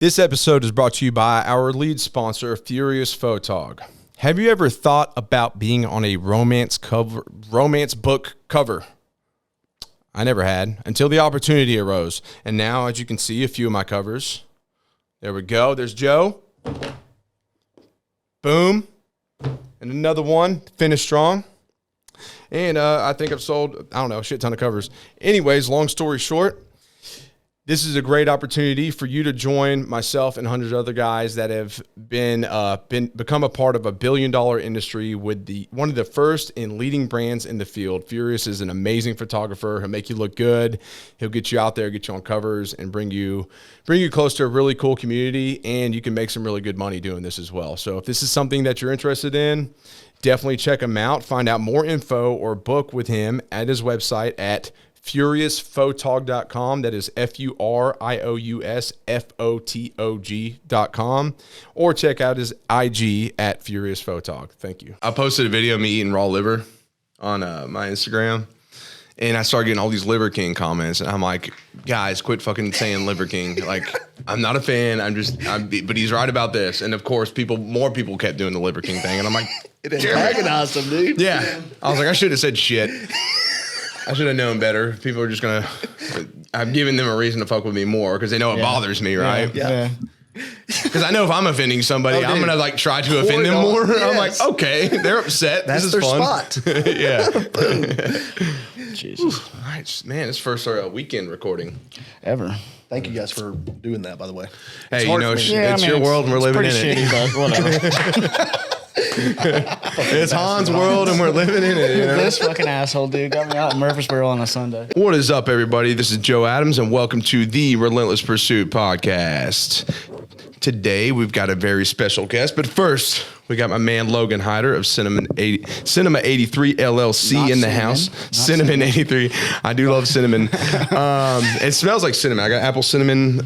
This episode is brought to you by our lead sponsor, Furious Photog. Have you ever thought about being on a romance book cover? I never had until the opportunity arose. And now, as you can see, a few of my covers. There we go. There's Joe. Boom. And another one, finished strong. And I think I've sold, a shit ton of covers. Anyways, long story short, this is a great opportunity for you to join myself and hundreds of other guys that have become a part of $1 billion industry with one of the first and leading brands in the field. Furious is an amazing photographer. He'll make you look good. He'll get you out there, get you on covers, and bring you close to a really cool community. And you can make some really good money doing this as well. So if this is something that you're interested in, definitely check him out. Find out more info or book with him at his website at FuriousPhotog.com. That is FuriousPhotog.com. Or check out his IG at Furious Photog. Thank you. I posted a video of me eating raw liver on my Instagram, and I started getting all these Liver King comments, and I'm like, guys, quit fucking saying Liver King. Like, I'm not a fan. But he's right about this. And of course, more people kept doing the Liver King thing, and I'm like, it antagonized him, dude. Yeah. I was like, I should have said shit. I should have known better. People are just going to... I'm giving them a reason to fuck with me more because they know it bothers me, right? Yeah. Because I know if I'm offending somebody, I'm going to try to offend them more. Yes. I'm like, okay, they're upset. That's this is their fun. Spot. Yeah. Jesus. All right, man, it's first weekend recording. Ever. Thank you guys for doing that, by the way. Hey, it's your world and we're living in it. But whatever. It's Hans' world and we're living in it. You know? This fucking asshole, dude, got me out in Murfreesboro on a Sunday. What is up, everybody? This is Joe Adams, and welcome to the Relentless Pursuit podcast. Today, we've got a very special guest, but first, we got my man Logan Hyder of Cinema 83 LLC in the house. Cinnamon 83. I do love cinnamon. It smells like cinnamon. I got apple cinnamon.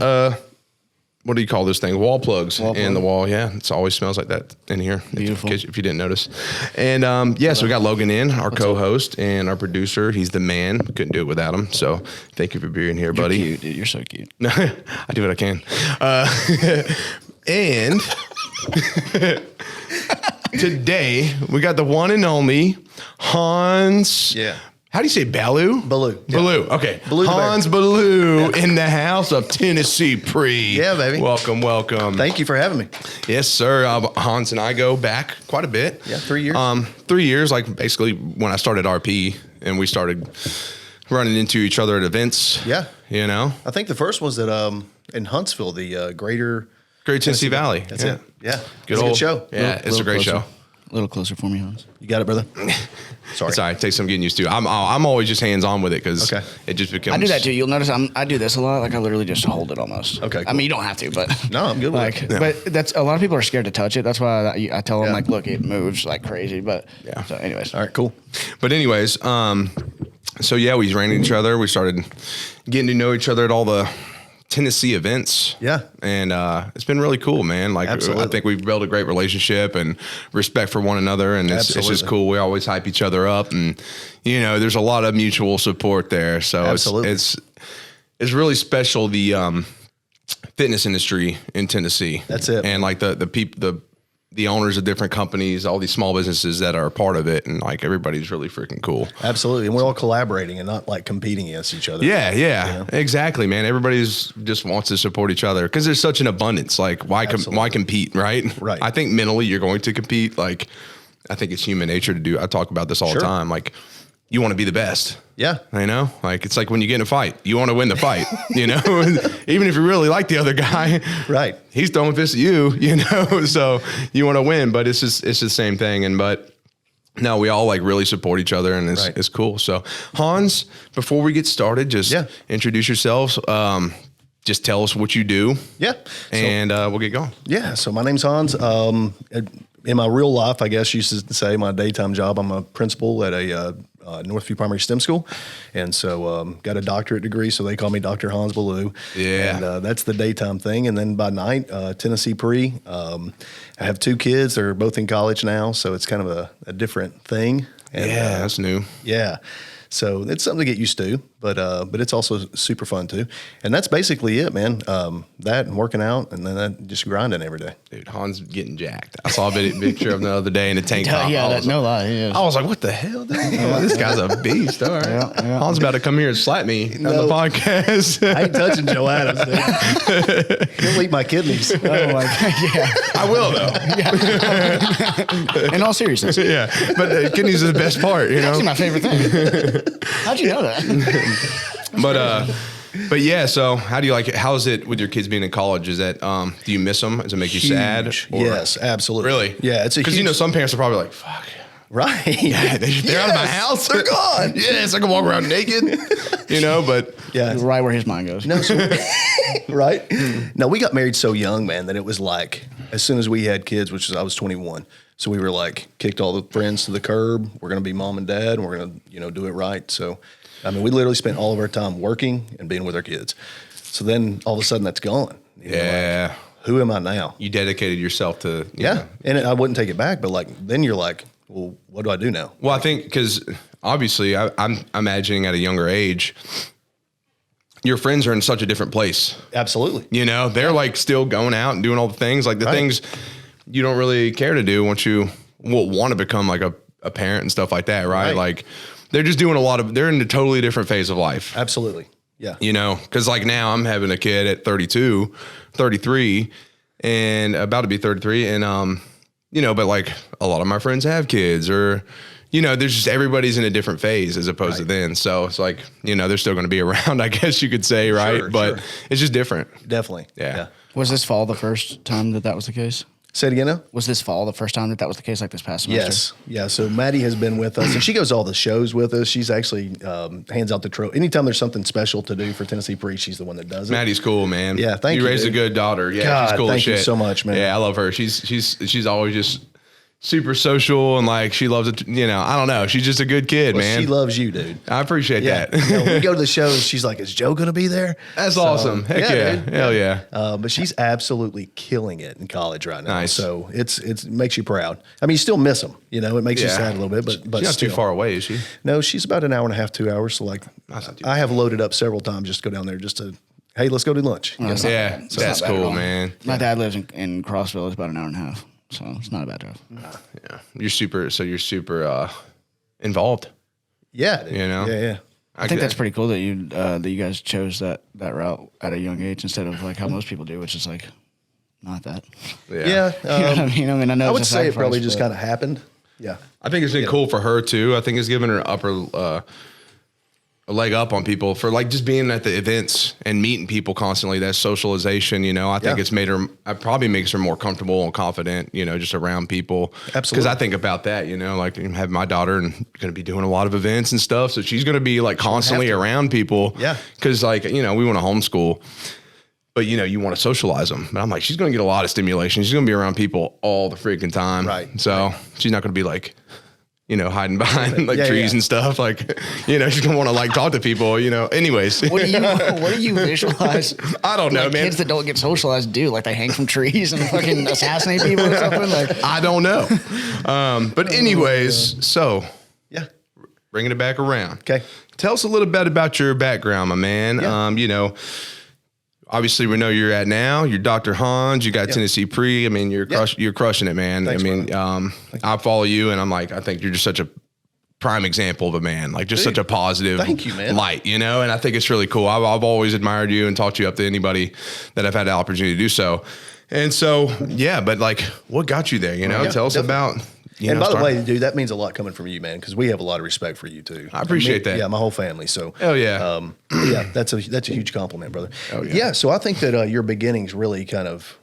What do you call this thing? Wall plugs in the wall. Yeah, it always smells like that in here. Beautiful. If you didn't notice. And so we got Logan in, our co-host and our producer. He's the man. Couldn't do it without him. So thank you for being here, buddy. You're cute, dude. You're so cute. I do what I can. And today we got the one and only Hans. Yeah. How do you say Ballew? Ballew. Yeah. Ballew. Okay. Ballew Hans Ballew in the house of Tennessee Pre. Yeah, baby. Welcome. Thank you for having me. Yes, sir. Hans and I go back quite a bit. Yeah, 3 years. 3 years, like basically when I started RP and we started running into each other at events. Yeah. You know? I think the first was at in Huntsville, the Greater Tennessee Valley. That's it. Yeah. Good show. Yeah, it's a great show. A little closer for me, Hans. You got it, brother? Sorry. It's all right. It takes some getting used to. I'm always just hands-on with it because it just becomes... I do that too. You'll notice I do this a lot. Like I literally just hold it almost. Okay, cool. I mean, you don't have to, but... No, I'm good with like, it. Yeah. But that's a lot of people are scared to touch it. That's why I tell them, like, look, it moves like crazy. But yeah. So anyways. All right, cool. But anyways, so yeah, we ran into each other. We started getting to know each other at all the Tennessee events. Yeah. And it's been really cool, man. Like, Absolutely. I think we've built a great relationship and respect for one another. And it's just cool. We always hype each other up. And, you know, there's a lot of mutual support there. So it's really special, the fitness industry in Tennessee. That's it. And like the owners of different companies, all these small businesses that are a part of it, and like everybody's really freaking cool. Absolutely. And we're all collaborating and not like competing against each other. Yeah, exactly, man. Everybody's just wants to support each other because there's such an abundance. Like, why compete, right? Right. I think mentally you're going to compete. Like, I think it's human nature to do. I talk about this all the time. Like, you want to be the best. Yeah. You know, like it's like when you get in a fight, you want to win the fight, you know, even if you really like the other guy, right? He's throwing fists at you, you know, so you want to win, but it's the same thing. But no, we all like really support each other and it's cool. So Hans, before we get started, just introduce yourselves. Just tell us what you do. Yeah. And we'll get going. Yeah. So my name's Hans. In my real life, I guess you should say my daytime job, I'm a principal at a Northview Primary STEM School. And so got a doctorate degree, so they call me Dr. Hans Ballew. Yeah. And that's the daytime thing. And then by night, Tennessee Pre. I have 2 kids. They're both in college now, so it's kind of a different thing. And, that's new. Yeah. So it's something to get used to, but it's also super fun too. And that's basically it, man. That and working out, and then just grinding every day. Dude, Han's getting jacked. I saw a picture of him the other day in a tank top. No lie. I was like, what the hell, dude? This guy's a beast. All right. Yeah. Han's about to come here and slap me on the podcast. I ain't touching Joe Adams, dude. He'll eat my kidneys. Oh my God, yeah. I will, though. In all seriousness. Yeah. But kidneys is the best part, you know? That's my favorite thing. How'd you know that? But yeah, so how do you like it? How's it with your kids being in college? Is that, do you miss them? Does it make you sad? Or- Yes, absolutely. Really? Yeah, it's a because huge... you know some parents are probably like, "Fuck, Right? yeah, they're out of my house, they're gone." Yes, I can walk around naked, you know. But Yeah, Right where his mind goes. no, right? No, we got married so young, man, that it was like as soon as we had kids, which is I was 21, so we were like kicked all the friends to the curb. We're gonna be mom and dad, and we're gonna do it right. So, I mean, we literally spent all of our time working and being with our kids. So then all of a sudden that's gone. You know, yeah, like, who am I now? you dedicated yourself to you know. And I wouldn't take it back, but like then you're like, well, what do I do now? Well, I think because obviously I'm imagining at a younger age, your friends are in such a different place. Absolutely. You know, they're like still going out and doing all the things, like the things you don't really care to do once you want to become like a parent and stuff like that, right? Like they're just doing they're in a totally different phase of life. Absolutely. Yeah. You know, because like now I'm having a kid at 32, 33, and about to be 33. And, you know, but like a lot of my friends have kids or, you know, there's just everybody's in a different phase as opposed to then. So it's like, you know, they're still going to be around, I guess you could say, right? Sure, but it's just different. Definitely. Yeah. Was this fall the first time that was the case? Say it again now? Was this fall the first time that was the case, like this past semester? Yes. Yeah. So Maddie has been with us, and she goes to all the shows with us. She's actually hands out the trophy. Anytime there's something special to do for Tennessee Pre, she's the one that does it. Maddie's cool, man. Yeah, thank you, You raised dude. a good daughter. Yeah, God, she's cool as thank you shit. so much, man. Yeah, I love her. She's always just super social and like she loves it. You know, I don't know. She's just a good kid, man. She loves you, dude. I appreciate Yeah. that. You know, when we go to the shows, she's like, "Is Joe going to be there?" That's So, awesome. Heck yeah. dude. Hell yeah. But she's absolutely killing it in college right now. Nice. So it makes you proud. I mean, you still miss them. You know, it makes you Yeah. sad a little bit, but She's not still. too far away, is she? No, she's about an hour and a half, 2 hours. So like, That's not too I have loaded up several times just to go down there just to, hey, let's go to lunch. You know? Yeah, It's that's not bad at cool, all. man. My dad lives in Crossville. It's about an hour and a half, so it's not a bad drive. Yeah, you're super involved. Yeah, dude. You know? Yeah. I think that's pretty cool that you guys chose that route at a young age instead of like how most people do, which is like not that. Yeah. You know what I mean? I mean, I know I it's would a say it probably sacrifice, just but- kind of happened. Yeah. I think it's been cool for her too. I think it's given her a leg up on people for like just being at the events and meeting people constantly. That socialization, you know, I think Yeah. it's made her, it probably makes her more comfortable and confident, you know, just around people. Absolutely. Because I think about that, you know, like I have my daughter and going to be doing a lot of events and stuff. So she's going to be like constantly around people. Yeah. Because like, you know, we want to homeschool, but you know, you want to socialize them. But I'm like, she's going to get a lot of stimulation. She's going to be around people all the freaking time. Right. So she's not going to be like, you know, hiding behind like Yeah, trees yeah. and stuff. Like, you know, she's gonna want to like talk to people, you know, anyways. What do you visualize? I don't know, like, man. Kids that don't get socialized do like they hang from trees and fucking assassinate people or something. Like, I don't know. But anyways, so Yeah. bringing it back around. Okay. Tell us a little bit about your background, my man. Yeah. You know, obviously we know you're at now. You're Dr. Hans. You got Tennessee Pre. I mean, you're crushing it, man. Thanks, I mean, I follow you, and I'm like, I think you're just such a prime example of a man, like just such a positive thank you, man. light, you know. And I think it's really cool. I've always admired you and talked you up to anybody that I've had the opportunity to do so. And so, yeah, but like, what got you there? You know, Yeah, tell us definitely. about. And by the way, dude, that means a lot coming from you, man, because we have a lot of respect for you too. I appreciate that. Yeah, my whole family. So, Hell yeah. yeah, that's a huge compliment, brother. Oh, yeah. Yeah, so I think that your beginnings really kind of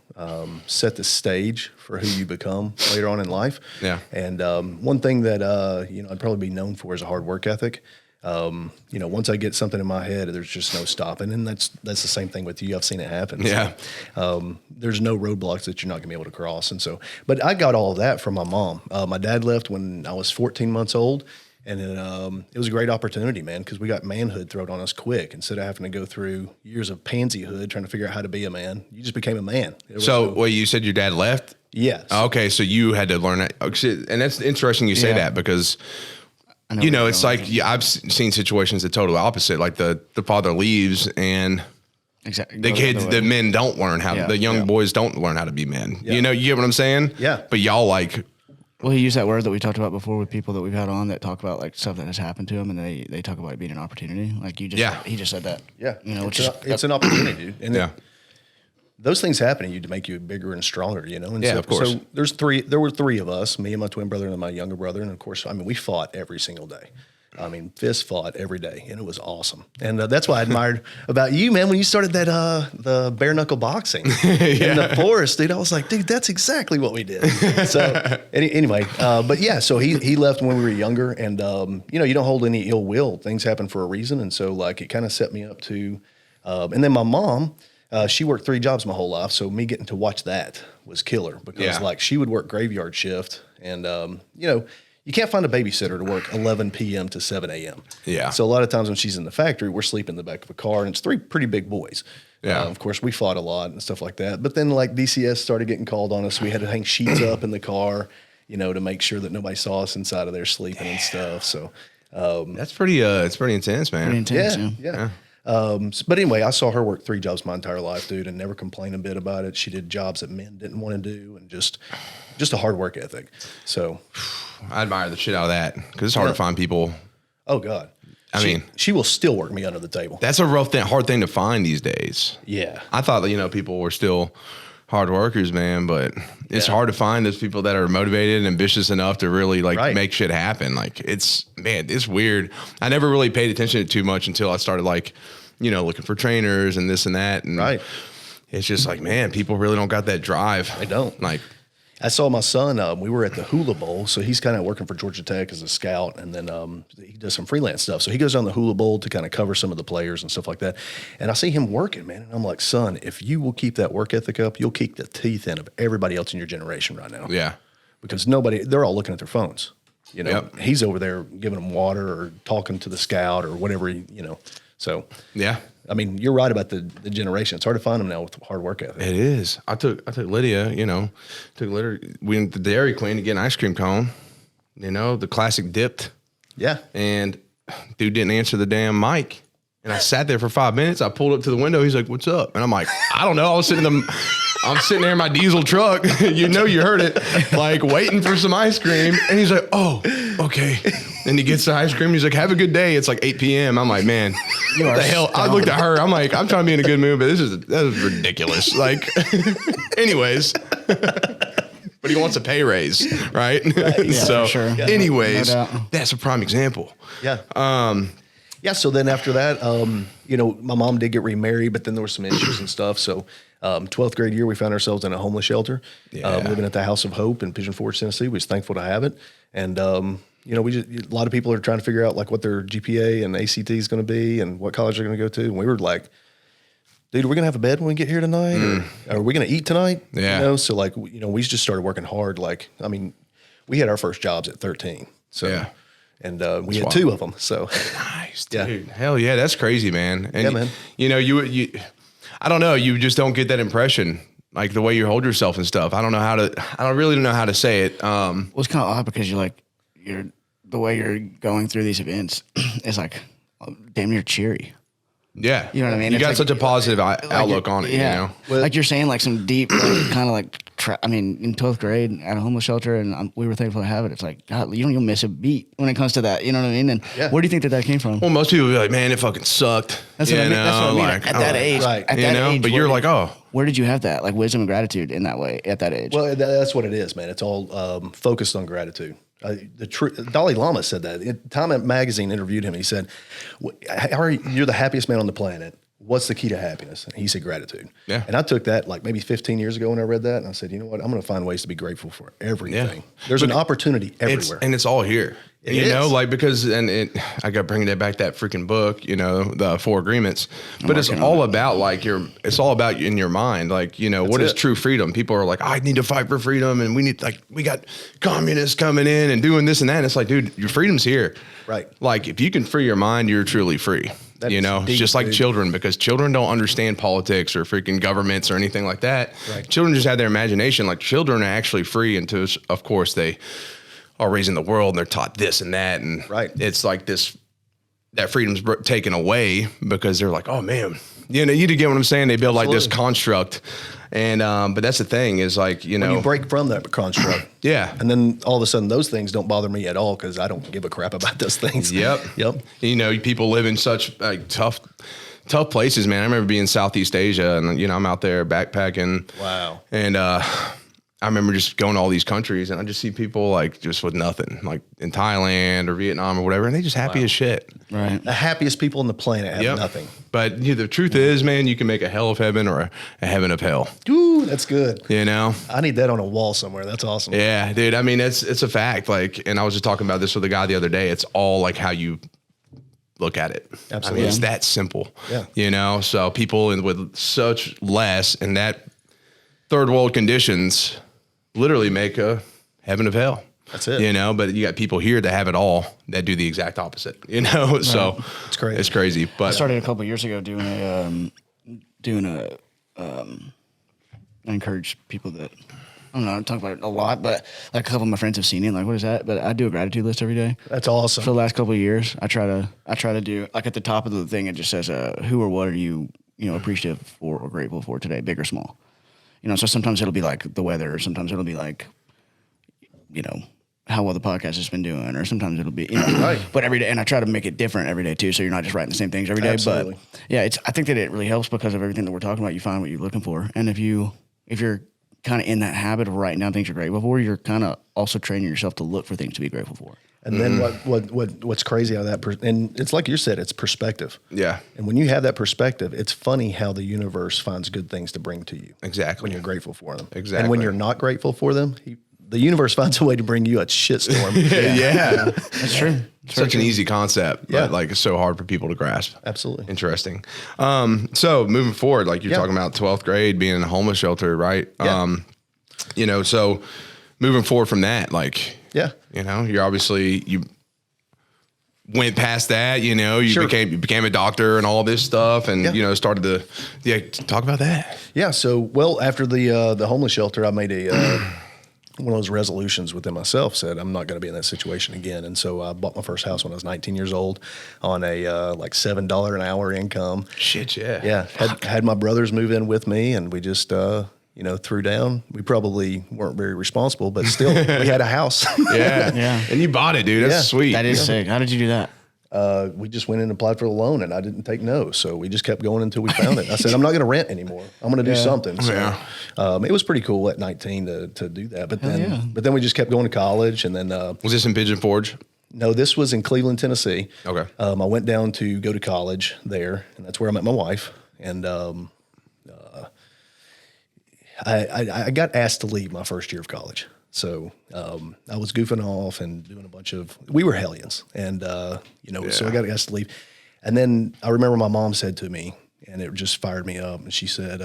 set the stage for who you become later on in life. Yeah. And one thing that I'd probably be known for is a hard work ethic. You know, once I get something in my head, there's just no stopping, and that's the same thing with you. I've seen it happen. Yeah. So, there's no roadblocks that you're not gonna be able to cross, and so. But I got all of that from my mom. My dad left when I was 14 months old, and then, it was a great opportunity, man, because we got manhood thrown on us quick. Instead of having to go through years of pansyhood trying to figure out how to be a man, you just became a man. There was So, no- well, you said your dad left. yes, Okay, so you had to learn that, and that's interesting you say Yeah. that because know you know, where it's you're like, going. yeah, I've seen situations the total opposite. Like the father leaves and Exactly. the Go kids, other way. the men don't learn how, Yeah, the young yeah. boys don't learn how to be men. Yeah. You know, you get what I'm saying? Yeah. But y'all like, Well, he used that word that we talked about before with people that we've had on that talk about like stuff that has happened to them, and they talk about it being an opportunity. Like he just said that. Yeah. You know, It's an opportunity, dude. And yeah. those things happen to you to make you bigger and stronger, you know? And Yeah, so, of course. So there were three of us, me and my twin brother and my younger brother. And of course, I mean, we fought every single day. I mean, fist fought every day, and it was awesome. And that's what I admired about you, man, when you started that the bare knuckle boxing in the forest, dude. I was like, dude, that's exactly what we did. So anyway, but yeah, so he left when we were younger, and you know, you don't hold any ill will. Things happen for a reason, and so like it kind of set me up to. And then my mom, she worked 3 jobs my whole life, so me getting to watch that was killer because like she would work graveyard shift, and you know. You can't find a babysitter to work 11 p.m. to 7 a.m. Yeah. So a lot of times when she's in the factory, we're sleeping in the back of a car, and it's 3 pretty big boys. Yeah. Of course, we fought a lot and stuff like that. But then like DCS started getting called on us. We had to hang sheets up in the car, you know, to make sure that nobody saw us inside of there sleeping and stuff. So That's pretty, it's pretty intense, man. pretty intense. yeah. But anyway, I saw her work 3 jobs my entire life, dude, and never complained a bit about it. She did jobs that men didn't want to do, and just a hard work ethic. So, I admire the shit out of that because it's hard to find people. oh God, I mean, she will still work me under the table. that's a rough thing, hard thing to find these days. Yeah, I thought that, you know, people were still hard workers, man, but it's hard to find those people that are motivated and ambitious enough to really like Right. make shit happen. Like it's weird. I never really paid attention to it too much until I started like, you know, looking for trainers and this and that. And right. it's just like, man, people really don't got that drive. They don't. Like, I saw my son. We were at the Hula Bowl, so he's kind of working for Georgia Tech as a scout, and then he does some freelance stuff. So he goes on the Hula Bowl to kind of cover some of the players and stuff like that. And I see him working, man, and I'm like, son, if you will keep that work ethic up, you'll kick the teeth in of everybody else in your generation right now. yeah. Because they're all looking at their phones. You know, Yep. he's over there giving them water or talking to the scout or whatever, you know. So, Yeah. I mean, you're right about the generation. It's hard to find them now with hard work ethic. It is. I took Lydia, you know, we went to Dairy Queen to get an ice cream cone, you know, the classic dipped. Yeah. And dude didn't answer the damn mic. And I sat there for 5 minutes. I pulled up to the window. He's like, "What's up?" And I'm like, "I don't know." I'm sitting there in my diesel truck. You know, you heard it, like waiting for some ice cream. And he's like, "Oh, okay." And he gets the ice cream. He's like, "Have a good day." It's like 8 p.m. I'm like, man, what the hell? I looked at her. I'm like, I'm trying to be in a good mood, but that is ridiculous. Like, anyways. But he wants a pay raise, right? Yeah, So, for sure. anyways, No doubt. that's a prime example. Yeah. Yeah. So then after that, you know, my mom did get remarried, but then there were some issues and stuff. So, 12th grade year, we found ourselves in a homeless shelter, living at the House of Hope in Pigeon Forge, Tennessee. We was thankful to have it. And, you know, a lot of people are trying to figure out like what their GPA and ACT is going to be and what college they're going to go to. And we were like, dude, are we going to have a bed when we get here tonight? Or are we going to eat tonight? Yeah. You know, so like, you know, we just started working hard. Like, I mean, we had our first jobs at 13. So, Yeah. and we had wild. 2 of them. So, Nice, Yeah. dude. Hell yeah, that's crazy, man. And Yeah, man. you know, you I don't know, you just don't get that impression, like the way you hold yourself and stuff. I don't really know how to say it. Well, it's kind of odd because the way you're going through these events is like damn near cheery. Yeah. You know what I mean? You It's got like- such a positive outlook on it, Yeah. you know? Like you're saying, like some deep, like, kind of like, I mean, in 12th grade at a homeless shelter, and we were thankful to have it. It's like, God, you don't even miss a beat when it comes to that. You know what I mean? And Yeah. where do you think that came from? Well, most people be like, man, it fucking sucked. That's what I mean. That's what I mean. Like, At that age, right. at you that know, age, but where you're did- like, oh, where did you have that, like wisdom and gratitude in that way at that age? well, that's what it is, man. It's all focused on gratitude. Dalai Lama said that. Time Magazine interviewed him. He said, "You're the happiest man on the planet. What's the key to happiness?" And he said, "Gratitude." Yeah. And I took that like maybe 15 years ago when I read that, and I said, "You know what? I'm going to find ways to be grateful for everything. Yeah. There's an opportunity everywhere." It's all here. It you know, is. like because I got bringing it back that freaking book, you know, the 4 Agreements. But it's all about like it's all about in your mind. Like, you know, what is it. true freedom? People are like, I need to fight for freedom, and we got communists coming in and doing this and that. And it's like, dude, your freedom's here. Right. Like if you can free your mind, you're truly free. That you is know, it's deep, just like dude. children, because children don't understand politics or freaking governments or anything like that. Right. Children just have their imagination. Like children are actually free until, of course, they are raising the world and they're taught this and that. And Right. it's like that freedom's taken away because they're like, oh man, you get what I'm saying? They build like this construct. And, but that's the thing is like, When you break from that construct. Yeah. And then all of a sudden those things don't bother me at all because I don't give a crap about those things. Yep. People live in such like tough places, man. I remember being in Southeast Asia and, I'm out there backpacking. Wow. And, I remember just going to all these countries and I just see people like just with nothing, like in Thailand or Vietnam or whatever. And they just happy as shit. Right. The happiest people on the planet have nothing. But the truth is, man, you can make a hell of heaven or a heaven of hell. Ooh, that's good. I need that on a wall somewhere. That's awesome. Yeah, dude. I mean, it's a fact. Like, and I was just talking about this with a guy the other day. It's all like how you look at it. Absolutely. I mean, it's that simple. Yeah. So people with such less and that third world conditions literally make a heaven of hell. That's it. But you got people here that have it all that do the exact opposite, so It's crazy. It's crazy. But I started a couple of years ago doing I encourage people that, I don't know, I talk about it a lot, but like a couple of my friends have seen it. Like, what is that? But I do a gratitude list every day. That's awesome. For the last couple of years, I try to do, like at the top of the thing, it just says, who or what are you, appreciative for or grateful for today, big or small? So sometimes it'll be like the weather, or sometimes it'll be like, how well the podcast has been doing, or sometimes it'll be, Right. But every day, and I try to make it different every day too, so you're not just writing the same things every day. Absolutely. But yeah, I think that it really helps because of everything that we're talking about. You find what you're looking for, and if you're kind of in that habit of writing down things you're grateful for, you're kind of also training yourself to look for things to be grateful for. And then what's crazy out of that, and it's like you said, it's perspective. yeah, And when you have that perspective, it's funny how the universe finds good things to bring to you. exactly. When you're grateful for them. Exactly. And when you're not grateful for them, the universe finds a way to bring you a shitstorm. yeah. That's true. Such an easy concept, Yeah. but like it's so hard for people to grasp. Absolutely. Interesting. So moving forward, like you're talking about 12th grade being in a homeless shelter, right? Yeah. So moving forward from that, like, Yeah. you're obviously, you went past that, you Sure. became a doctor and all this stuff and, Yeah. started to talk about that. Yeah. So, after the homeless shelter, I made one of those resolutions within myself, said I'm not going to be in that situation again. And so I bought my first house when I was 19 years old on a like $7 an hour income. Shit. Yeah. Yeah. Had my brothers move in with me, and we just, threw down. We probably weren't very responsible, but still we had a house. Yeah. Yeah. And you bought it, dude. That's Yeah. sweet. That is sick. How did you do that? We just went in and applied for the loan, and I didn't take no. So we just kept going until we found it. I said, I'm not going to rent anymore. I'm going to do something. So it was pretty cool at 19 to do that. But then we just kept going to college. And then, Was this in Pigeon Forge? no, this was in Cleveland, Tennessee. Okay. I went down to go to college there, and that's where I met my wife. And I got asked to leave my first year of college. So I was goofing off and doing a bunch of, we were hellions. And, so I got asked to leave. And then I remember my mom said to me, and it just fired me up. And she said,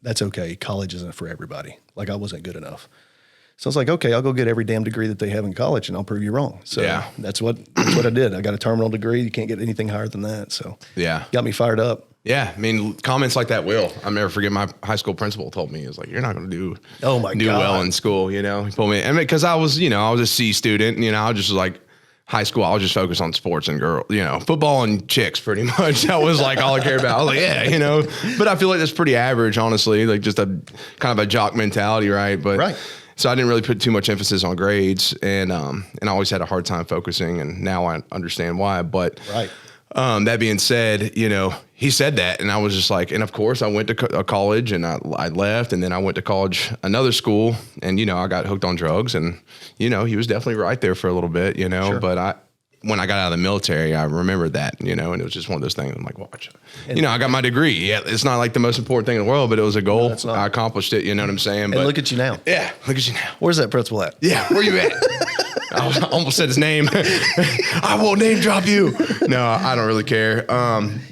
that's okay. College isn't for everybody. Like, I wasn't good enough. So I was like, okay, I'll go get every damn degree that they have in college, and I'll prove you wrong. So that's what I did. I got a terminal degree. You can't get anything higher than that. So got me fired up. Yeah, I mean, comments like that will. I'll never forget my high school principal told me, he was like, you're not going to do well in school, He told me, because I was a C student, I was just like, high school, I was just focused on sports and girls, football and chicks pretty much. That was like all I cared about. I was like, but I feel like that's pretty average, honestly, like just a kind of a jock mentality, right? But so I didn't really put too much emphasis on grades, and I always had a hard time focusing, and now I understand why. But that being said, he said that, and I was just like, and of course I went to college, and I left, and then I went to college, another school, and I got hooked on drugs, and he was definitely right there for a little bit, but when I got out of the military, I remembered that, and it was just one of those things. I'm like, watch, I got my degree. Yeah, it's not like the most important thing in the world, but it was a goal. No, I accomplished it. You know what I'm saying? And look at you now. Yeah, look at you now. Where's that principal at? Yeah, where you at? I almost said his name. I won't name drop you. No, I don't really care.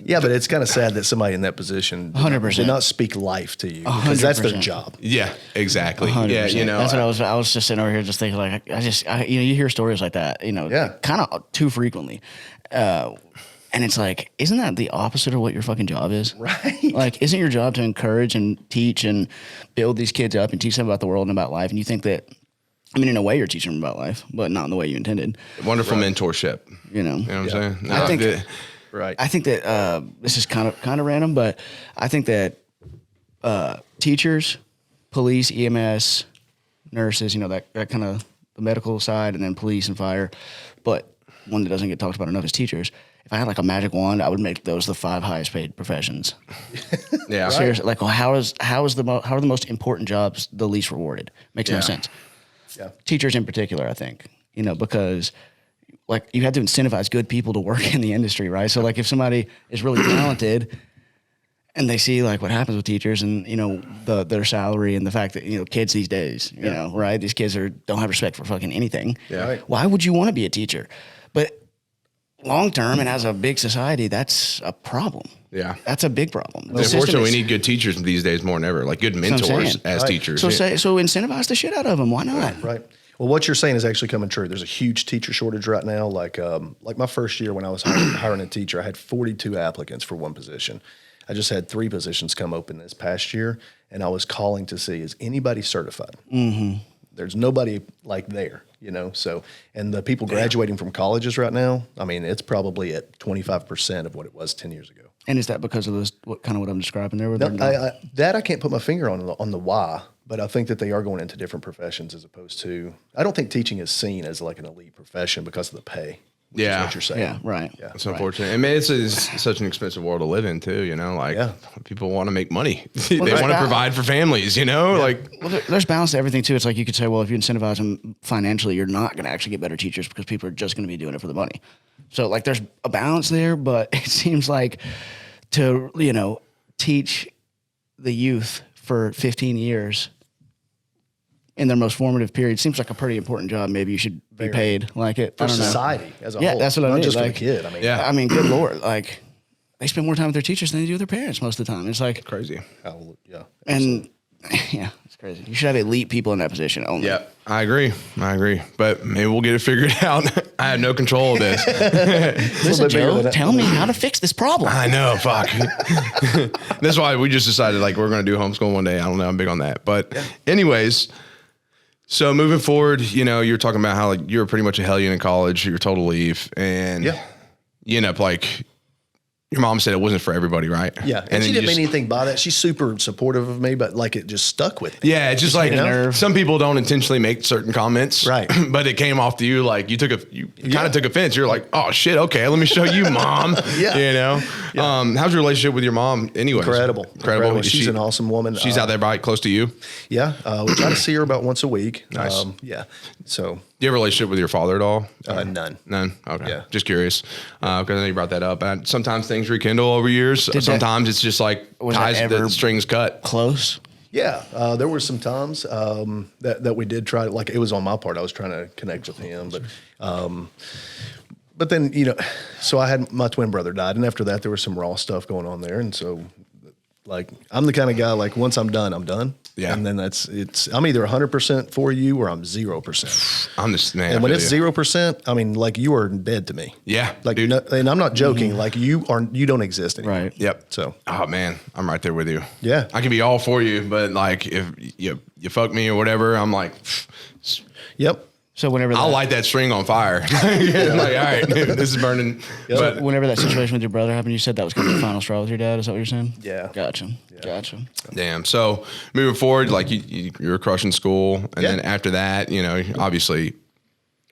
Yeah, but it's kind of sad that somebody in that position 100% did not speak life to you, because that's their 100%. job. Yeah, exactly. 100%. Yeah, that's what I was just sitting over here just thinking, like, you hear stories like that, kind of too frequently. And it's like, isn't that the opposite of what your fucking job is? Right. Like, isn't your job to encourage and teach and build these kids up and teach them about the world and about life? And you think that I mean, in a way, you're teaching them about life, but not in the way you intended. Wonderful mentorship. You know, You know what I'm saying? I think. Right. I think that this is kind of random, but I think that teachers, police, EMS, nurses, you know, that kind of the medical side, and then police and fire. But one that doesn't get talked about enough is teachers. If I had like a magic wand, I would make those the 5 highest paid professions. Yeah. Seriously, like, well, how are the most important jobs the least rewarded? Makes no sense. Yeah. Teachers in particular, I think, you know, because like you have to incentivize good people to work in the industry, right? So like if somebody is really talented and they see like what happens with teachers and, you know, their salary and the fact that, you know, kids these days, you know, right? These kids don't have respect for fucking anything. Yeah. Right. Why would you want to be a teacher? But long term and as a big society, that's a problem. Yeah. That's a big problem. Unfortunately, we need good teachers these days more than ever, like good mentors as teachers. So incentivize the shit out of them. Why not? Right. Well, what you're saying is actually coming true. There's a huge teacher shortage right now. Like my first year when I was hiring a teacher, I had 42 applicants for one position. I just had 3 positions come open this past year, and I was calling to see, is anybody certified? Mm-hmm. There's nobody like there, you know. So, and the people graduating from colleges right now, I mean, it's probably at 25% of what it was 10 years ago. And is that because of this? What I'm describing there? I can't put my finger on the why, but I think that they are going into different professions as opposed to. I don't think teaching is seen as like an elite profession because of the pay. Which is what you're saying. Yeah, right. Yeah. It's unfortunate. I mean, it's such an expensive world to live in too, you know, like people want to make money. They want to provide for families, you know, like. Well, there's balance to everything too. It's like you could say, well, if you incentivize them financially, you're not going to actually get better teachers because people are just going to be doing it for the money. So like there's a balance there, but it seems like to, you know, teach the youth for 15 years in their most formative period seems like a pretty important job. Maybe you should be paid like it. For society as a whole. Yeah, that's what I mean. Not just like, for the kid. I mean, I mean, good Lord. Like, they spend more time with their teachers than they do with their parents most of the time. It's like crazy. Yeah. And yeah, it's crazy. You should have elite people in that position only. Yeah, I agree. But maybe we'll get it figured out. I have no control of this. Listen, Joe, tell me how to fix this problem. I know, fuck. That's why we just decided like we're going to do homeschool one day. I don't know. I'm big on that. But anyways, so moving forward, you know, you're talking about how like you were pretty much a hellion in college. You were told to leave, and you end up like your mom said it wasn't for everybody, right? Yeah, and she didn't mean anything by that. She's super supportive of me, but like it just stuck with me. Yeah, it's just like some people don't intentionally make certain comments, right? But it came off to you like you kind of took offense. You're like, oh shit, okay, let me show you, mom. You know, how's your relationship with your mom? Anyways, incredible. She's an awesome woman. She's out there close to you. Yeah, we try to see her about once a week. Nice. So. Do you have a relationship with your father at all? None. Okay. Yeah. Just curious. Because I know you brought that up. And sometimes things rekindle over years. Sometimes it's just like ties the strings cut. Close? Yeah. There were some times that we did try, like it was on my part. I was trying to connect with him. But then, you know, so I had my twin brother died. And after that, there was some raw stuff going on there. And so, like, I'm the kind of guy, like, once I'm done, I'm done. Yeah. And then I'm either 100% for you or I'm 0%. I'm just, man. And when it's 0%, I mean, like, you are dead to me. Yeah. Like, and I'm not joking. Like, you don't exist anymore. Right. Yep. So. Oh, man. I'm right there with you. Yeah. I can be all for you, but, like, if you fuck me or whatever, I'm like. Yep. So whenever I'll light that string on fire. Like, all right, this is burning. Yep. But whenever that situation with your brother happened, you said that was kind of the final straw with your dad. Is that what you're saying? Yeah. Gotcha. Yeah. Gotcha. damn. So moving forward, like you're crushing school, and then after that, you know, obviously,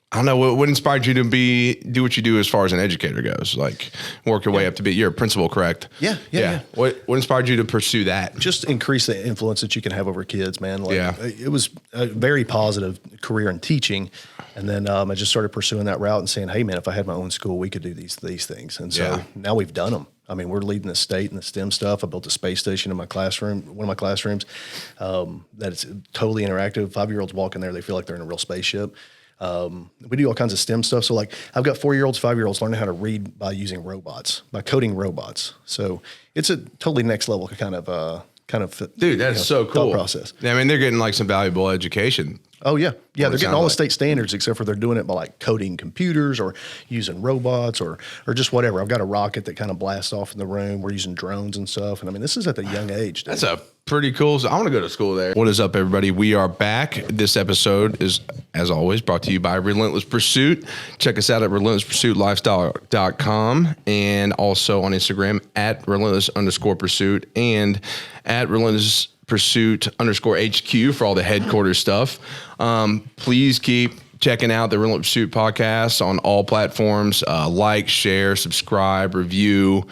I don't know what inspired you to do what you do as far as an educator goes. Like work your way up to be. You're a principal, correct? Yeah. What inspired you to pursue that? Just increase the influence that you can have over kids, man. Like, Yeah. It was a very positive career in teaching. And then I just started pursuing that route and saying, hey, man, if I had my own school, we could do these things. And so now we've done them. I mean, we're leading the state in the STEM stuff. I built a space station in my classroom, one of my classrooms, that it's totally interactive. 5-year-olds walk in there, they feel like they're in a real spaceship. We do all kinds of STEM stuff. So like I've got 4-year-olds, 5-year-olds learning how to read by using robots, by coding robots. So it's a totally next level kind of Dude, that's so cool. Thought process. I mean, they're getting like some valuable education. Oh yeah. Yeah. They're getting all the like. state standards except for they're doing it by like coding computers or using robots or just whatever. I've got a rocket that kind of blasts off in the room. We're using drones and stuff. And I mean, this is at the young age. Dude. That's a pretty cool. So I want to go to school there. What is up, everybody? We are back. This episode is, as always, brought to you by Relentless Pursuit. Check us out at relentlesspursuitlifestyle.com and also on Instagram at relentless_pursuit and at relentless pursuit_HQ for all the headquarters stuff. Please keep checking out the Relentless Pursuit podcast on all platforms. Like, share, subscribe, review.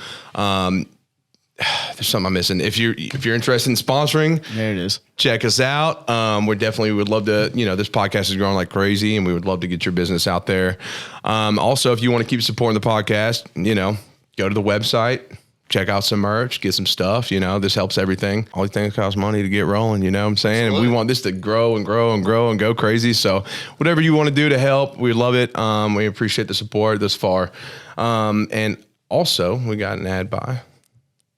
There's something I'm missing. If you're interested in sponsoring, There it is. check us out. We definitely would love to, this podcast is growing like crazy and we would love to get your business out there. Also, if you want to keep supporting the podcast, go to the website, check out some merch, get some stuff, this helps everything. All these things cost money to get rolling, you know what I'm saying? Absolutely. And we want this to grow and grow and grow and go crazy. So whatever you want to do to help, we love it. We appreciate the support thus far. And also we got an ad by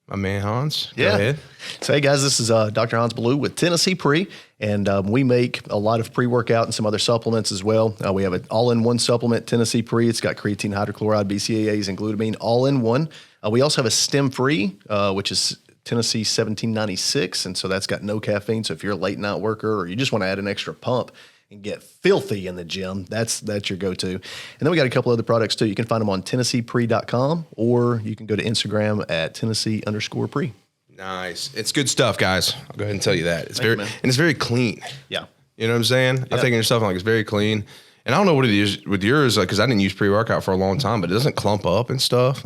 my man Hans. Go ahead. So, hey, guys, this is Dr. Hans Ballew with Tennessee Pre, and we make a lot of pre-workout and some other supplements as well. We have an all-in-one supplement, Tennessee Pre. It's got creatine, hydrochloride, BCAAs, and glutamine all in one. We also have a stem-free, which is Tennessee 1796, and so that's got no caffeine. So if you're a late-night worker or you just want to add an extra pump and get filthy in the gym, that's your go-to. And then we got a couple other products too. You can find them on TennesseePre.com or you can go to Instagram at Tennessee_Pre. Nice. It's good stuff, guys. I'll go ahead and tell you that. It's it's very clean. Yeah. You know what I'm saying? I'm thinking yourself like it's very clean. And I don't know what it is with yours, because I didn't use pre-workout for a long time, but it doesn't clump up and stuff.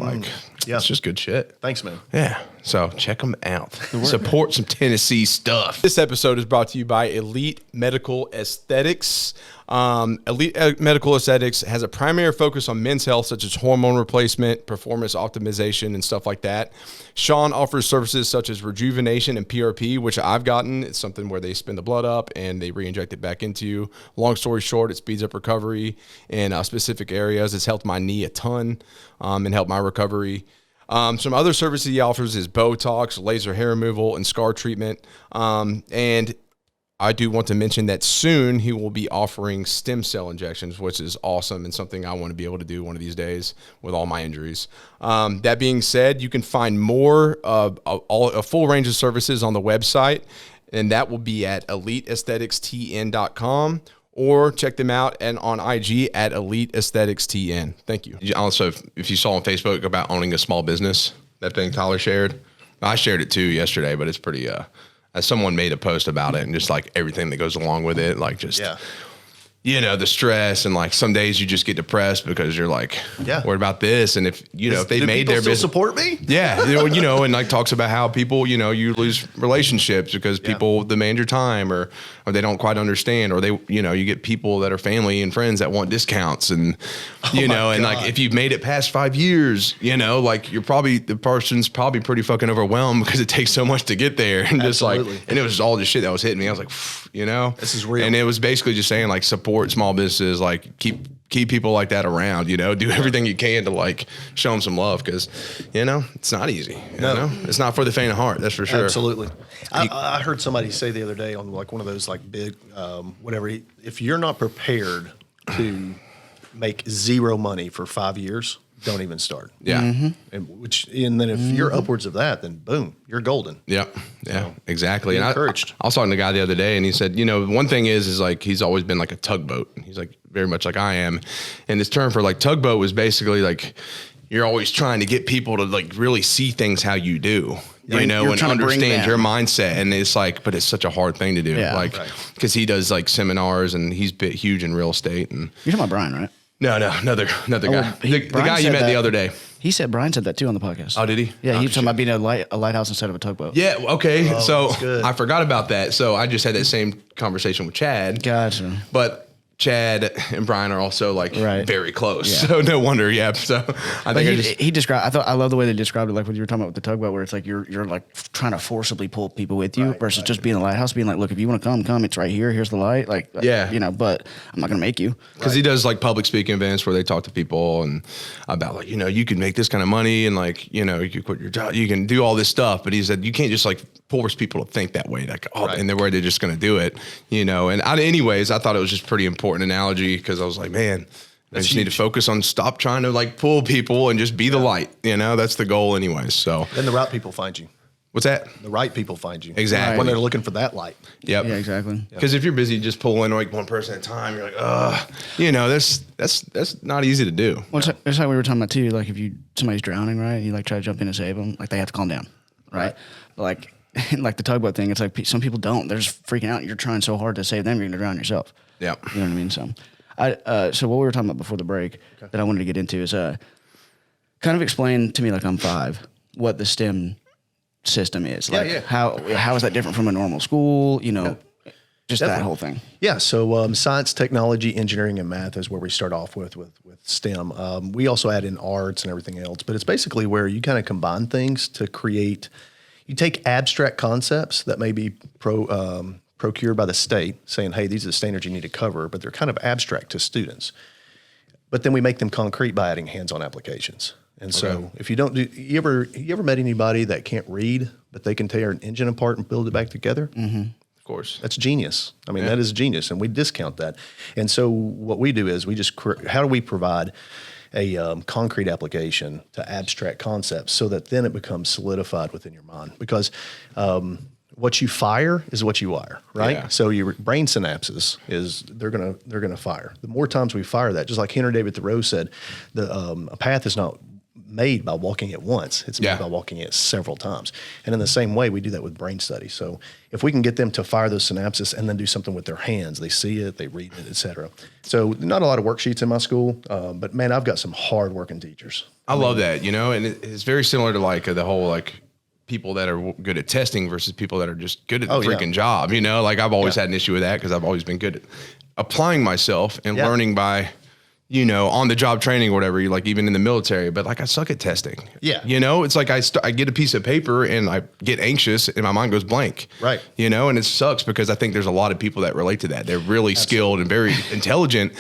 It's just good shit. Thanks, man. Yeah. So check them out. Support some Tennessee stuff. This episode is brought to you by Elite Medical Aesthetics. Elite Medical Aesthetics has a primary focus on men's health, such as hormone replacement, performance optimization, and stuff like that. Sean offers services such as rejuvenation and PRP, which I've gotten. It's something where they spin the blood up and they re-inject it back into you. Long story short, it speeds up recovery in specific areas. It's helped my knee a ton and helped my recovery. Some other services he offers is Botox, laser hair removal, and scar treatment. And I do want to mention that soon he will be offering stem cell injections, which is awesome and something I want to be able to do one of these days with all my injuries. That being said, you can find more of a full range of services on the website, and that will be at eliteaestheticstn.com. Or check them out and on IG at Elite Aesthetics TN. Thank you. Also, if you saw on Facebook about owning a small business, that thing Tyler shared, I shared it too yesterday, but it's pretty, someone made a post about it and just like everything that goes along with it, like just, the stress and like some days you just get depressed because you're like worried about this. And if, if they made their business support me. Yeah. And like talks about how people, you lose relationships because people demand your time or they don't quite understand, or they, you get people that are family and friends that want discounts and, and like if you've made it past 5 years, like the person's probably pretty fucking overwhelmed because it takes so much to get there. And just like, and it was all the shit that was hitting me. I was like, this is real. And it was basically just saying like support small businesses, like keep people like that around, do everything you can to like show them some love. Cause it's not easy, it's not for the faint of heart. That's for sure. Absolutely. I heard somebody say the other day on like one of those like big, whatever, if you're not prepared to make zero money for 5 years, don't even start. Yeah. Mm-hmm. And then if you're upwards of that, then boom, you're golden. Yeah. Yeah, so, exactly. And encouraged. I was talking to a guy the other day and he said, one thing is like, he's always been like a tugboat. He's like very much like I am. And this term for like tugboat was basically like, you're always trying to get people to like really see things how you do, and understand your mindset. And it's like, but it's such a hard thing to do. Cause he does like seminars and he's huge in real estate. And you're talking about Brian, right? No, another guy. The guy you met the other day. He said Brian said that too on the podcast. Oh, did he? Yeah, he was talking about being a lighthouse instead of a tugboat. Yeah, okay. So I forgot about that. So I just had that same conversation with Chad. Gotcha. But Chad and Brian are also like very close. Yeah. So no wonder. Yeah. So I think he described, I love the way they described it. Like when you were talking about with the tugboat, where it's like, you're like trying to forcibly pull people with you versus just being a lighthouse, being like, look, if you want to come, it's right here. Here's the light. Like, but I'm not going to make you. Cause he does like public speaking events where they talk to people and about like, you can make this kind of money and like, you can quit your job, you can do all this stuff. But he said, you can't just like force people to think that way. Like, and they're where they're just going to do it, and anyways, I thought it was just pretty important analogy because I was like, man, I just need to focus on stop trying to like pull people and just be the light. That's the goal anyways. So then the right people find you. What's that? The right people find you. Exactly. When they're looking for that light. Yep. Yeah, exactly. Because if you're busy just pulling like one person at a time, you're like, you know, that's not easy to do. Well, it's like we were talking about too. Like if somebody's drowning, right? And you like try to jump in and save them, like they have to calm down, right? But like like the tugboat thing, it's like some people don't. They're just freaking out. You're trying so hard to save them, you're gonna drown yourself. Yeah. You know what I mean? So what we were talking about before the break that I wanted to get into is kind of explain to me, like I'm 5, what the STEM system is. Like how is that different from a normal school? You know, just Definitely. that whole thing. Yeah. So science, technology, engineering, and math is where we start off with STEM. We also add in arts and everything else, but it's basically where you kind of combine things to create. You take abstract concepts that may be procured by the state, saying, "Hey, these are the standards you need to cover," but they're kind of abstract to students. But then we make them concrete by adding hands-on applications. And so if you don't do, you ever met anybody that can't read, but they can tear an engine apart and build it back together? Mm-hmm. Of course. That's genius. I mean, that is genius, and we discount that. And so what we do is we just, how do we provide a concrete application to abstract concepts so that then it becomes solidified within your mind? Because what you fire is what you wire, right? Yeah. So your brain synapses they're gonna fire. The more times we fire that, just like Henry David Thoreau said, a path is not made by walking it once. It's made by walking it several times. And in the same way, we do that with brain studies. So if we can get them to fire those synapses and then do something with their hands, they see it, they read it, et cetera. So not a lot of worksheets in my school, but man, I've got some hard-working teachers. I love that, you know, and it's very similar to like the whole like people that are good at testing versus people that are just good at the freaking job, you know? Like I've always had an issue with that because I've always been good at applying myself and learning by, you know, on the job training or whatever, like even in the military, but like I suck at testing. Yeah. You know, it's like I get a piece of paper and I get anxious and my mind goes blank. Right. You know, and it sucks because I think there's a lot of people that relate to that. They're really skilled and very intelligent,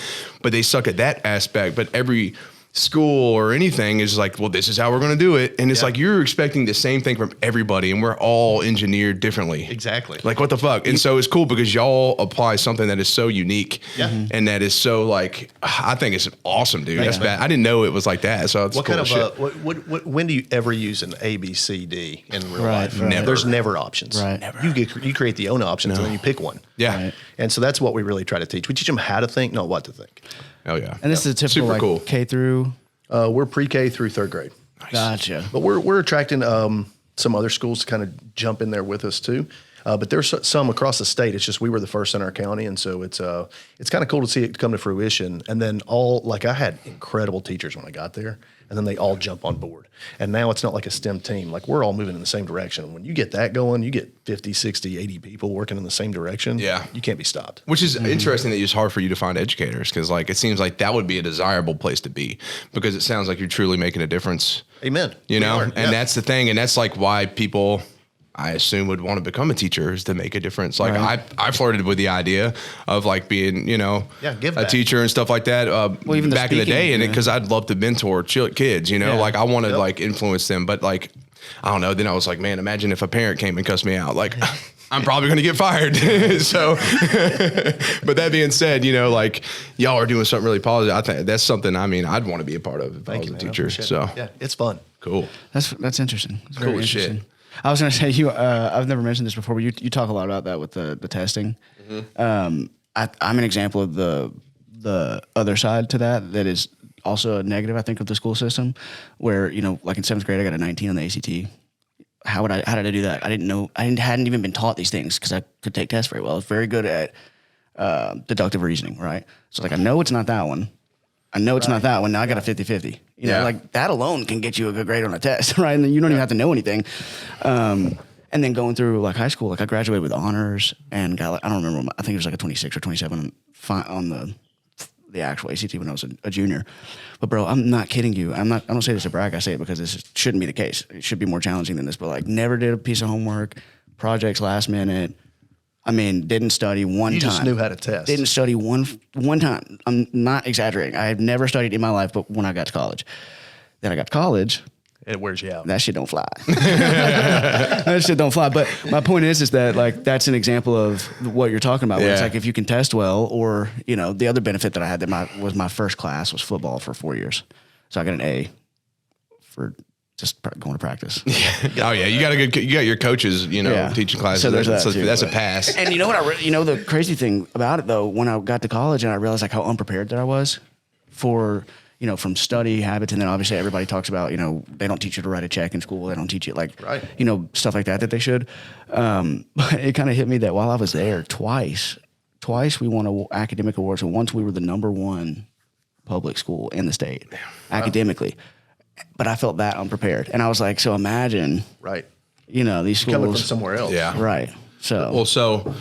but they suck at that aspect. But every school or anything is like, well, this is how we're going to do it. And it's like, you're expecting the same thing from everybody and we're all engineered differently. Exactly. Like what the fuck? And so it's cool because y'all apply something that is so unique and that is so like, I think it's awesome, dude. That's bad. I didn't know it was like that. So it's what cool kind of, shit. when do you ever use an A, B, C, D in real life? Never. There's never options. Right. Never. You create the own options and then you pick one. Yeah. Right. And so that's what we really try to teach. We teach them how to think, not what to think. Oh yeah. And this is a typical Super like cool. K through. We're pre-K through 3rd grade. Gotcha. But we're attracting some other schools to kind of jump in there with us too. But there's some across the state. It's just we were the first in our county, and so it's kind of cool to see it come to fruition. And then I had incredible teachers when I got there, and then they all jump on board. And now it's not like a STEM team. Like we're all moving in the same direction. When you get that going, you get 50, 60, 80 people working in the same direction. Yeah. You can't be stopped. Which is interesting that it's hard for you to find educators because like it seems like that would be a desirable place to be because it sounds like you're truly making a difference. Amen. You know, We are. and that's the thing. And that's like why people, I assume, would want to become a teacher is to make a difference. Like I flirted with the idea of like being, you know, give a back. teacher and stuff like that. even the back in the speaking, day, and because I'd love to mentor kids, you know, like I want to like influence them, but like I don't know. Then I was like, man, imagine if a parent came and cussed me out, like. I'm probably going to get fired. So, but that being said, you know, like y'all are doing something really positive. I think that's something, I mean, I'd want to be a part of if I was a teacher. So yeah, it's fun. Cool. That's interesting. It's Cool very as shit. interesting. I was going to say I've never mentioned this before, but you talk a lot about that with the testing. I'm an example of the other side to that is also a negative, I think, of the school system where, you know, like in 7th grade, I got a 19 on the ACT. How did I do that? I didn't know. Hadn't even been taught these things because I could take tests very well. I was very good at deductive reasoning, right? So like I know it's not that one. I know it's not that one. Now I got a 50-50. You know, like that alone can get you a good grade on a test, right? And then you don't even have to know anything. And then going through like high school, like I graduated with honors and got like, I don't remember. I think it was like a 26 or 27 on the actual ACT when I was a junior. But bro, I'm not kidding you. I don't say this to brag. I say it because this shouldn't be the case. It should be more challenging than this. But like, never did a piece of homework, projects last minute. I mean, didn't study one time. You just knew how to test. Didn't study one time. I'm not exaggerating. I have never studied in my life, but when I got to college. Then I got to college. It wears you out. That shit don't fly. That shit don't fly. But my point is that like that's an example of what you're talking about. Where it's like if you can test well, or you know, the other benefit that I had that was my first class was football for 4 years, so I got an A for going to practice. Oh yeah, you got your coaches, teaching classes. So there's that too, that's a pass. And you know what? The crazy thing about it though, when I got to college and I realized like how unprepared that I was for, from study habits, and then obviously everybody talks about, they don't teach you to write a check in school. They don't teach you stuff like that they should. But it kind of hit me that while I was there, twice we won academic awards, and once we were the #1 public school in the state academically. But I felt that unprepared, and I was like, so imagine, these schools coming from somewhere else, right? So,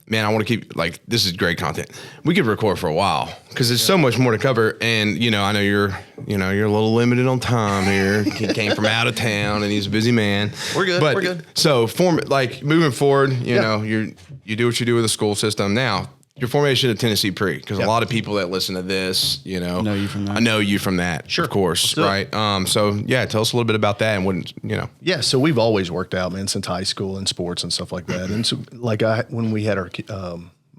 man, I want to keep this is great content. We could record for a while because there's so much more to cover, and I know you're a little limited on time here. He came from out of town, and he's a busy man. We're good. So, moving forward, you do what you do with the school system now. Your formation of Tennessee Pre, because a lot of people that listen to this, know you from that. I know you from that, sure, of course, right? So tell us a little bit about that and what Yeah, so we've always worked out, man, since high school and sports and stuff like that. And so, when we had our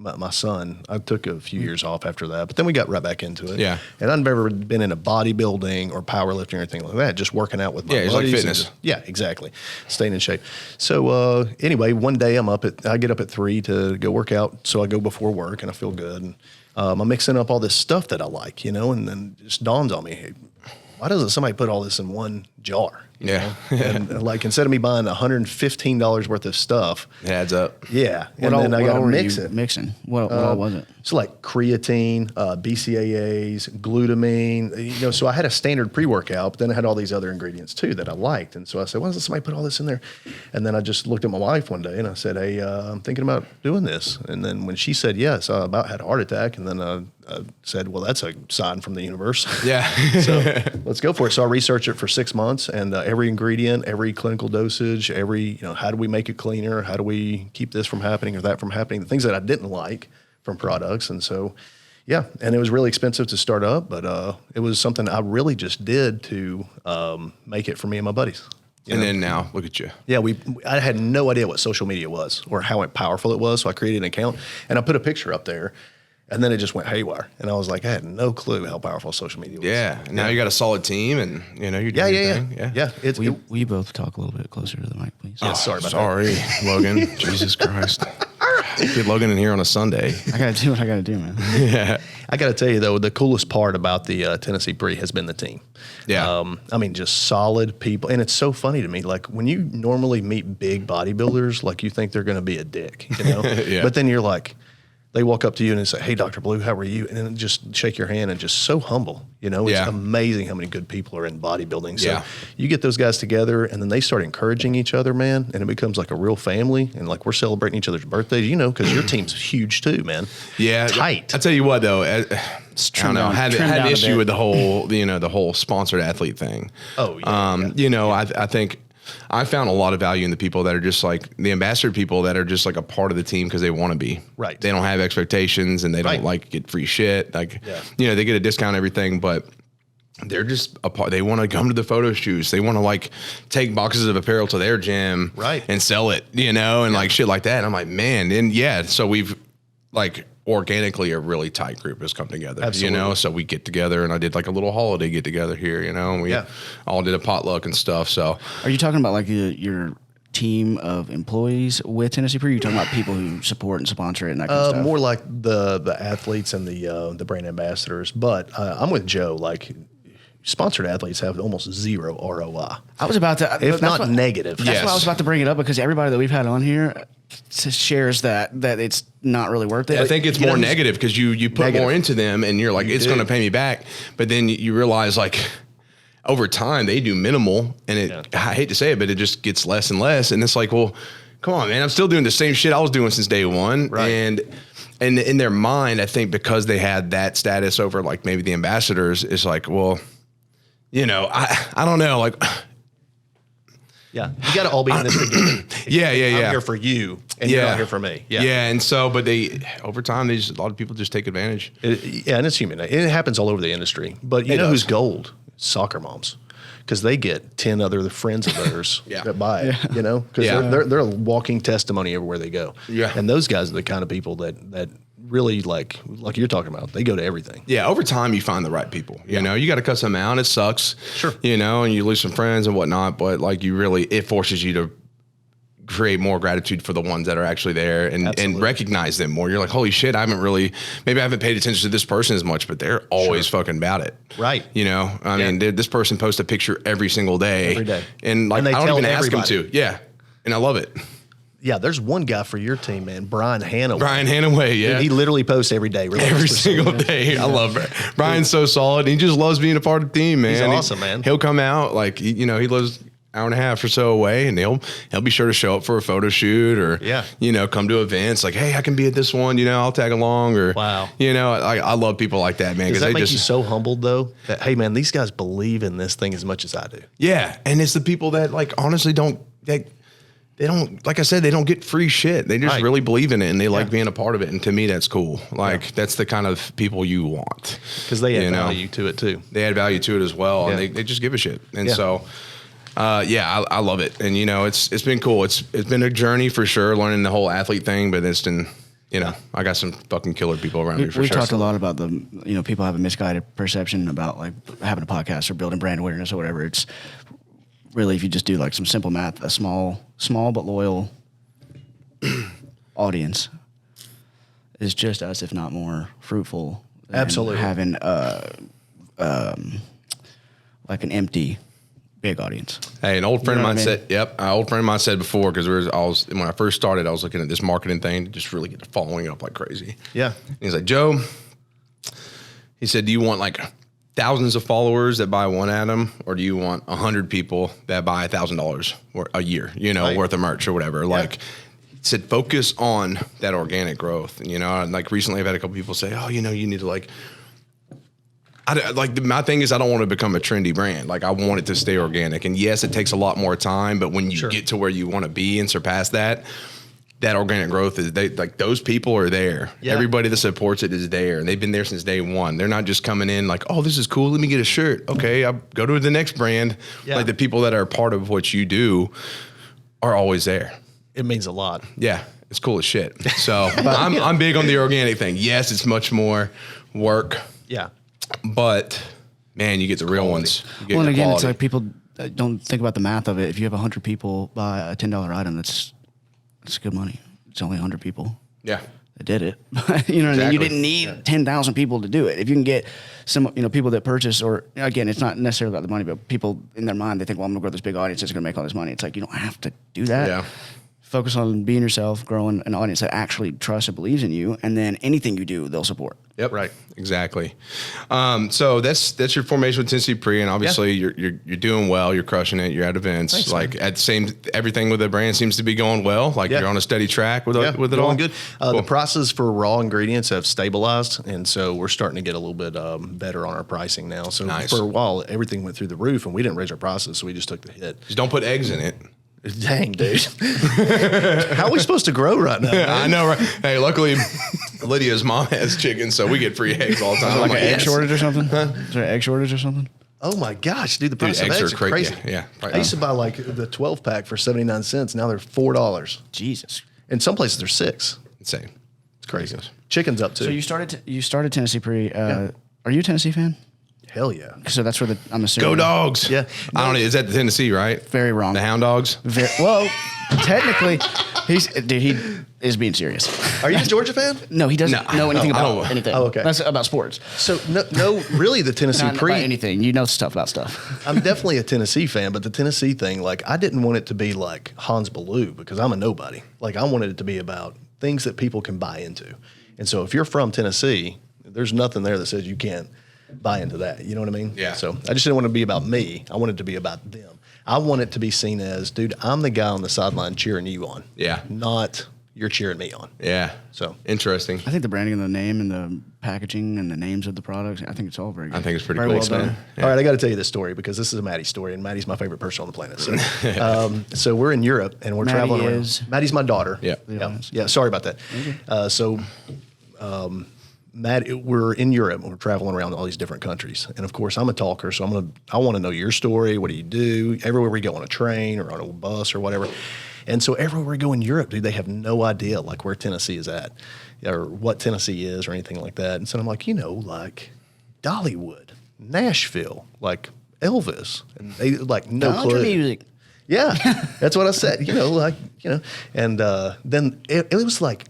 my son, I took a few years off after that, but then we got right back into it. Yeah, and I've never been into bodybuilding or powerlifting or anything like that. Just working out with my buddies. Like fitness. Exactly, staying in shape. So anyway, one day I get up at 3 to go work out. So I go before work and I feel good. And I'm mixing up all this stuff that I like, and then it just dawns on me, hey, why doesn't somebody put all this in one jar? And instead of me buying $115 worth of stuff, it adds up. Yeah, and then I got to mix it. Mixing what all was it? So like creatine, BCAAs, glutamine. So I had a standard pre-workout, but then I had all these other ingredients too that I liked. And so I said, why doesn't somebody put all this in there? And then I just looked at my wife one day and I said, hey, I'm thinking about doing this. And then when she said yes, I about had a heart attack. And then I said, well, that's a sign from the universe. Yeah. So let's go for it. So I researched it for 6 months, and every ingredient, every clinical dosage, how do we make it cleaner? How do we keep this from happening or that from happening? The things that I didn't like from products. And so, and it was really expensive to start up, but it was something I really just did to make it for me and my buddies. Then now, look at you. Yeah, I had no idea what social media was or how powerful it was. So I created an account and I put a picture up there. And then it just went haywire. And I was like, I had no clue how powerful social media was. Yeah. And now you got a solid team and, you're doing your thing. Yeah. Will you both talk a little bit closer to the mic, please? Yeah, sorry about that. Logan. Jesus Christ. Get Logan in here on a Sunday. I got to do what I got to do, man. Yeah. I got to tell you, though, the coolest part about the Tennessee Pre has been the team. Yeah. Just solid people. And it's so funny to me. Like, when you normally meet big bodybuilders, like, you think they're going to be a dick, Yeah. But then you're like, they walk up to you and say, hey, Dr. Ballew, how are you? And then just shake your hand and just so humble. It's amazing how many good people are in bodybuilding. So you get those guys together and then they start encouraging each other, man, and it becomes like a real family. And like we're celebrating each other's birthdays, because your team's huge too, man. Yeah. Tight. I tell you what, though, I don't know, had an issue with the whole, the whole sponsored athlete thing. Oh, yeah. I think I found a lot of value in the people that are just like the ambassador people that are just like a part of the team because they want to be. Right. They don't have expectations and they don't get free shit. Like, they get a discount, everything, but they're just a part. They want to come to the photo shoots. They want to take boxes of apparel to their gym and sell it, and like shit like that. And I'm like, man. And so we've organically a really tight group has come together. Absolutely. So we get together and I did like a little holiday get together here, and we all did a potluck and stuff. So are you talking about your team of employees with Tennessee Pre? Are you talking about people who support and sponsor it and that kind of stuff? More like the athletes and the brand ambassadors. But I'm with Joe. Like, sponsored athletes have almost zero ROI. I was about to, if not negative. That's why I was about to bring it up, because everybody that we've had on here shares that it's not really worth it. I think it's more negative because you put more into them and you're like, it's going to pay me back. But then you realize over time they do minimal, and I hate to say it, but it just gets less and less. And it's like, well, come on, man, I'm still doing the same shit I was doing since day one. Right. And in their mind, I think because they had that status over maybe the ambassadors, it's like, well, I don't know, Yeah, you got to all be in this together. I'm here for you, and you're not here for me. And so, but over time, a lot of people just take advantage. And it's human. It happens all over the industry. But you know who's gold? Soccer moms, because they get 10 other friends of theirs that buy it. Because they're a walking testimony everywhere they go. Yeah, and those guys are the kind of people that really like you're talking about, they go to everything. Yeah, over time you find the right people. You know, you got to cut some out. It sucks. Sure. You know, and you lose some friends and whatnot, but like it forces you to create more gratitude for the ones that are actually there and recognize them more. You're like, holy shit, I haven't paid attention to this person as much, but they're always fucking about it. Right. You know, I mean, this person posts a picture every single day. Every day. And like, And they I don't tell even ask them everybody. to. Yeah. And I love it. Yeah, there's one guy for your team, man, Brian Hanaway. Brian Hanaway, yeah. Dude, he literally posts every day. Every single day. I love Brian. Brian's so solid. He just loves being a part of the team, man. He's awesome, man. He'll come out, like, he lives hour and a half or so away, and he'll be sure to show up for a photo shoot or, come to events like, hey, I can be at this one, I'll tag along or, wow. I love people like that, man. Does that make you so humbled though? That, hey man, these guys believe in this thing as much as I do. Yeah. And it's the people that like, honestly they don't, like I said, they don't get free shit. They just really believe in it and they like being a part of it. And to me, that's cool. Like that's the kind of people you want. Because they add value to it too. They add value to it as well. And they just give a shit. And so, I love it. And, it's been cool. It's been a journey for sure, learning the whole athlete thing, but it's been, I got some fucking killer people around me for sure. We talked a lot about people have a misguided perception about like having a podcast or building brand awareness or whatever. It's really, if you just do like some simple math, a small but loyal audience is just as, if not more, fruitful. Absolutely. Having like an empty big audience. Hey, an old friend of mine said, an old friend of mine said before, because when I first started, I was looking at this marketing thing to just really get the following up like crazy. Yeah. And he's like, Joe, he said, do you want like thousands of followers that buy one Atom, or do you want 100 people that buy $1,000 a year, worth of merch or whatever? Like, he said, focus on that organic growth. And like recently I've had a couple people say, oh, you need to like, my thing is I don't want to become a trendy brand. Like I want it to stay organic. And yes, it takes a lot more time, but when you get to where you want to be and surpass that organic growth is those people are there. Yeah. Everybody that supports it is there. And they've been there since day one. They're not just coming in like, oh, this is cool. Let me get a shirt. Okay. I'll go to the next brand. Yeah. Like the people that are part of what you do are always there. It means a lot. Yeah. It's cool as shit. So I'm big on the organic thing. Yes, it's much more work. Yeah. But man, you get the real ones. Well, and again, it's like people don't think about the math of it. If you have 100 people buy a $10 item, that's good money. It's only 100 people. Yeah. That did it. You know what I mean? You didn't need 10,000 people to do it. If you can get some, people that purchase, or again, it's not necessarily about the money, but people in their mind, they think, well, I'm gonna grow this big audience that's gonna make all this money. It's like, you don't have to do that. Yeah. Focus on being yourself, growing an audience that actually trusts and believes in you, and then anything you do, they'll support. Yep. Right. Exactly. So that's your formation with Tennessee Pre, and obviously you're doing well. You're crushing it. You're at events. Thanks, like man. At the same, everything with the brand seems to be going well. Like you're on a steady track with it all. Going good. Cool. The prices for raw ingredients have stabilized, and so we're starting to get a little bit better on our pricing now. So for a while, everything went through the roof, and we didn't raise our prices, so we just took the hit. Just don't put eggs in it. Dang, dude. How are we supposed to grow right now, man? I know, right? Hey, luckily, Lydia's mom has chickens, so we get free eggs all the time. Like an egg shortage or something? Huh? Is there an egg shortage or something? Oh, my gosh, dude, the price of eggs are crazy. Yeah. I used to buy like the 12-pack for 79 cents. Now they're $4. Jesus. In some places, they're $6. Insane. It's crazy. Chicken's up, too. So you started Tennessee Pre. Are you a Tennessee fan? Hell yeah. So that's where I'm assuming. Go Dogs. Yeah. I don't know. Is that the Tennessee, right? Very wrong. The Hound Dogs? Well, technically, he is being serious. Are you a Georgia fan? No, he doesn't know anything about anything. Oh, okay. That's about sports. So, no, really the Tennessee Not Pre. about anything. You know stuff about stuff. I'm definitely a Tennessee fan, but the Tennessee thing, like, I didn't want it to be like Hans Ballew because I'm a nobody. Like, I wanted it to be about things that people can buy into. And so if you're from Tennessee, there's nothing there that says you can't buy into that. You know what I mean? Yeah. So I just didn't want it to be about me. I wanted it to be about them. I want it to be seen as, dude, I'm the guy on the sideline cheering you on. Yeah. Not you're cheering me on. Yeah. So interesting. I think the branding and the name and the packaging and the names of the products, I think it's all very good. I think it's pretty very cool. Well done. Yeah. All right, I got to tell you this story because this is a Maddie story, and Maddie's my favorite person on the planet. So, so we're in Europe and we're traveling around. Maddie's my daughter. Yeah. Yeah. Sorry about that. Okay. Matt, we're in Europe and we're traveling around all these different countries. And of course, I'm a talker, so I want to know your story. What do you do? Everywhere we go on a train or on a bus or whatever. And so everywhere we go in Europe, dude, they have no idea like where Tennessee is at or what Tennessee is or anything like that. And so I'm like, like Dollywood, Nashville, like Elvis, and they like no Country clue. music. Yeah, that's what I said. And then it was like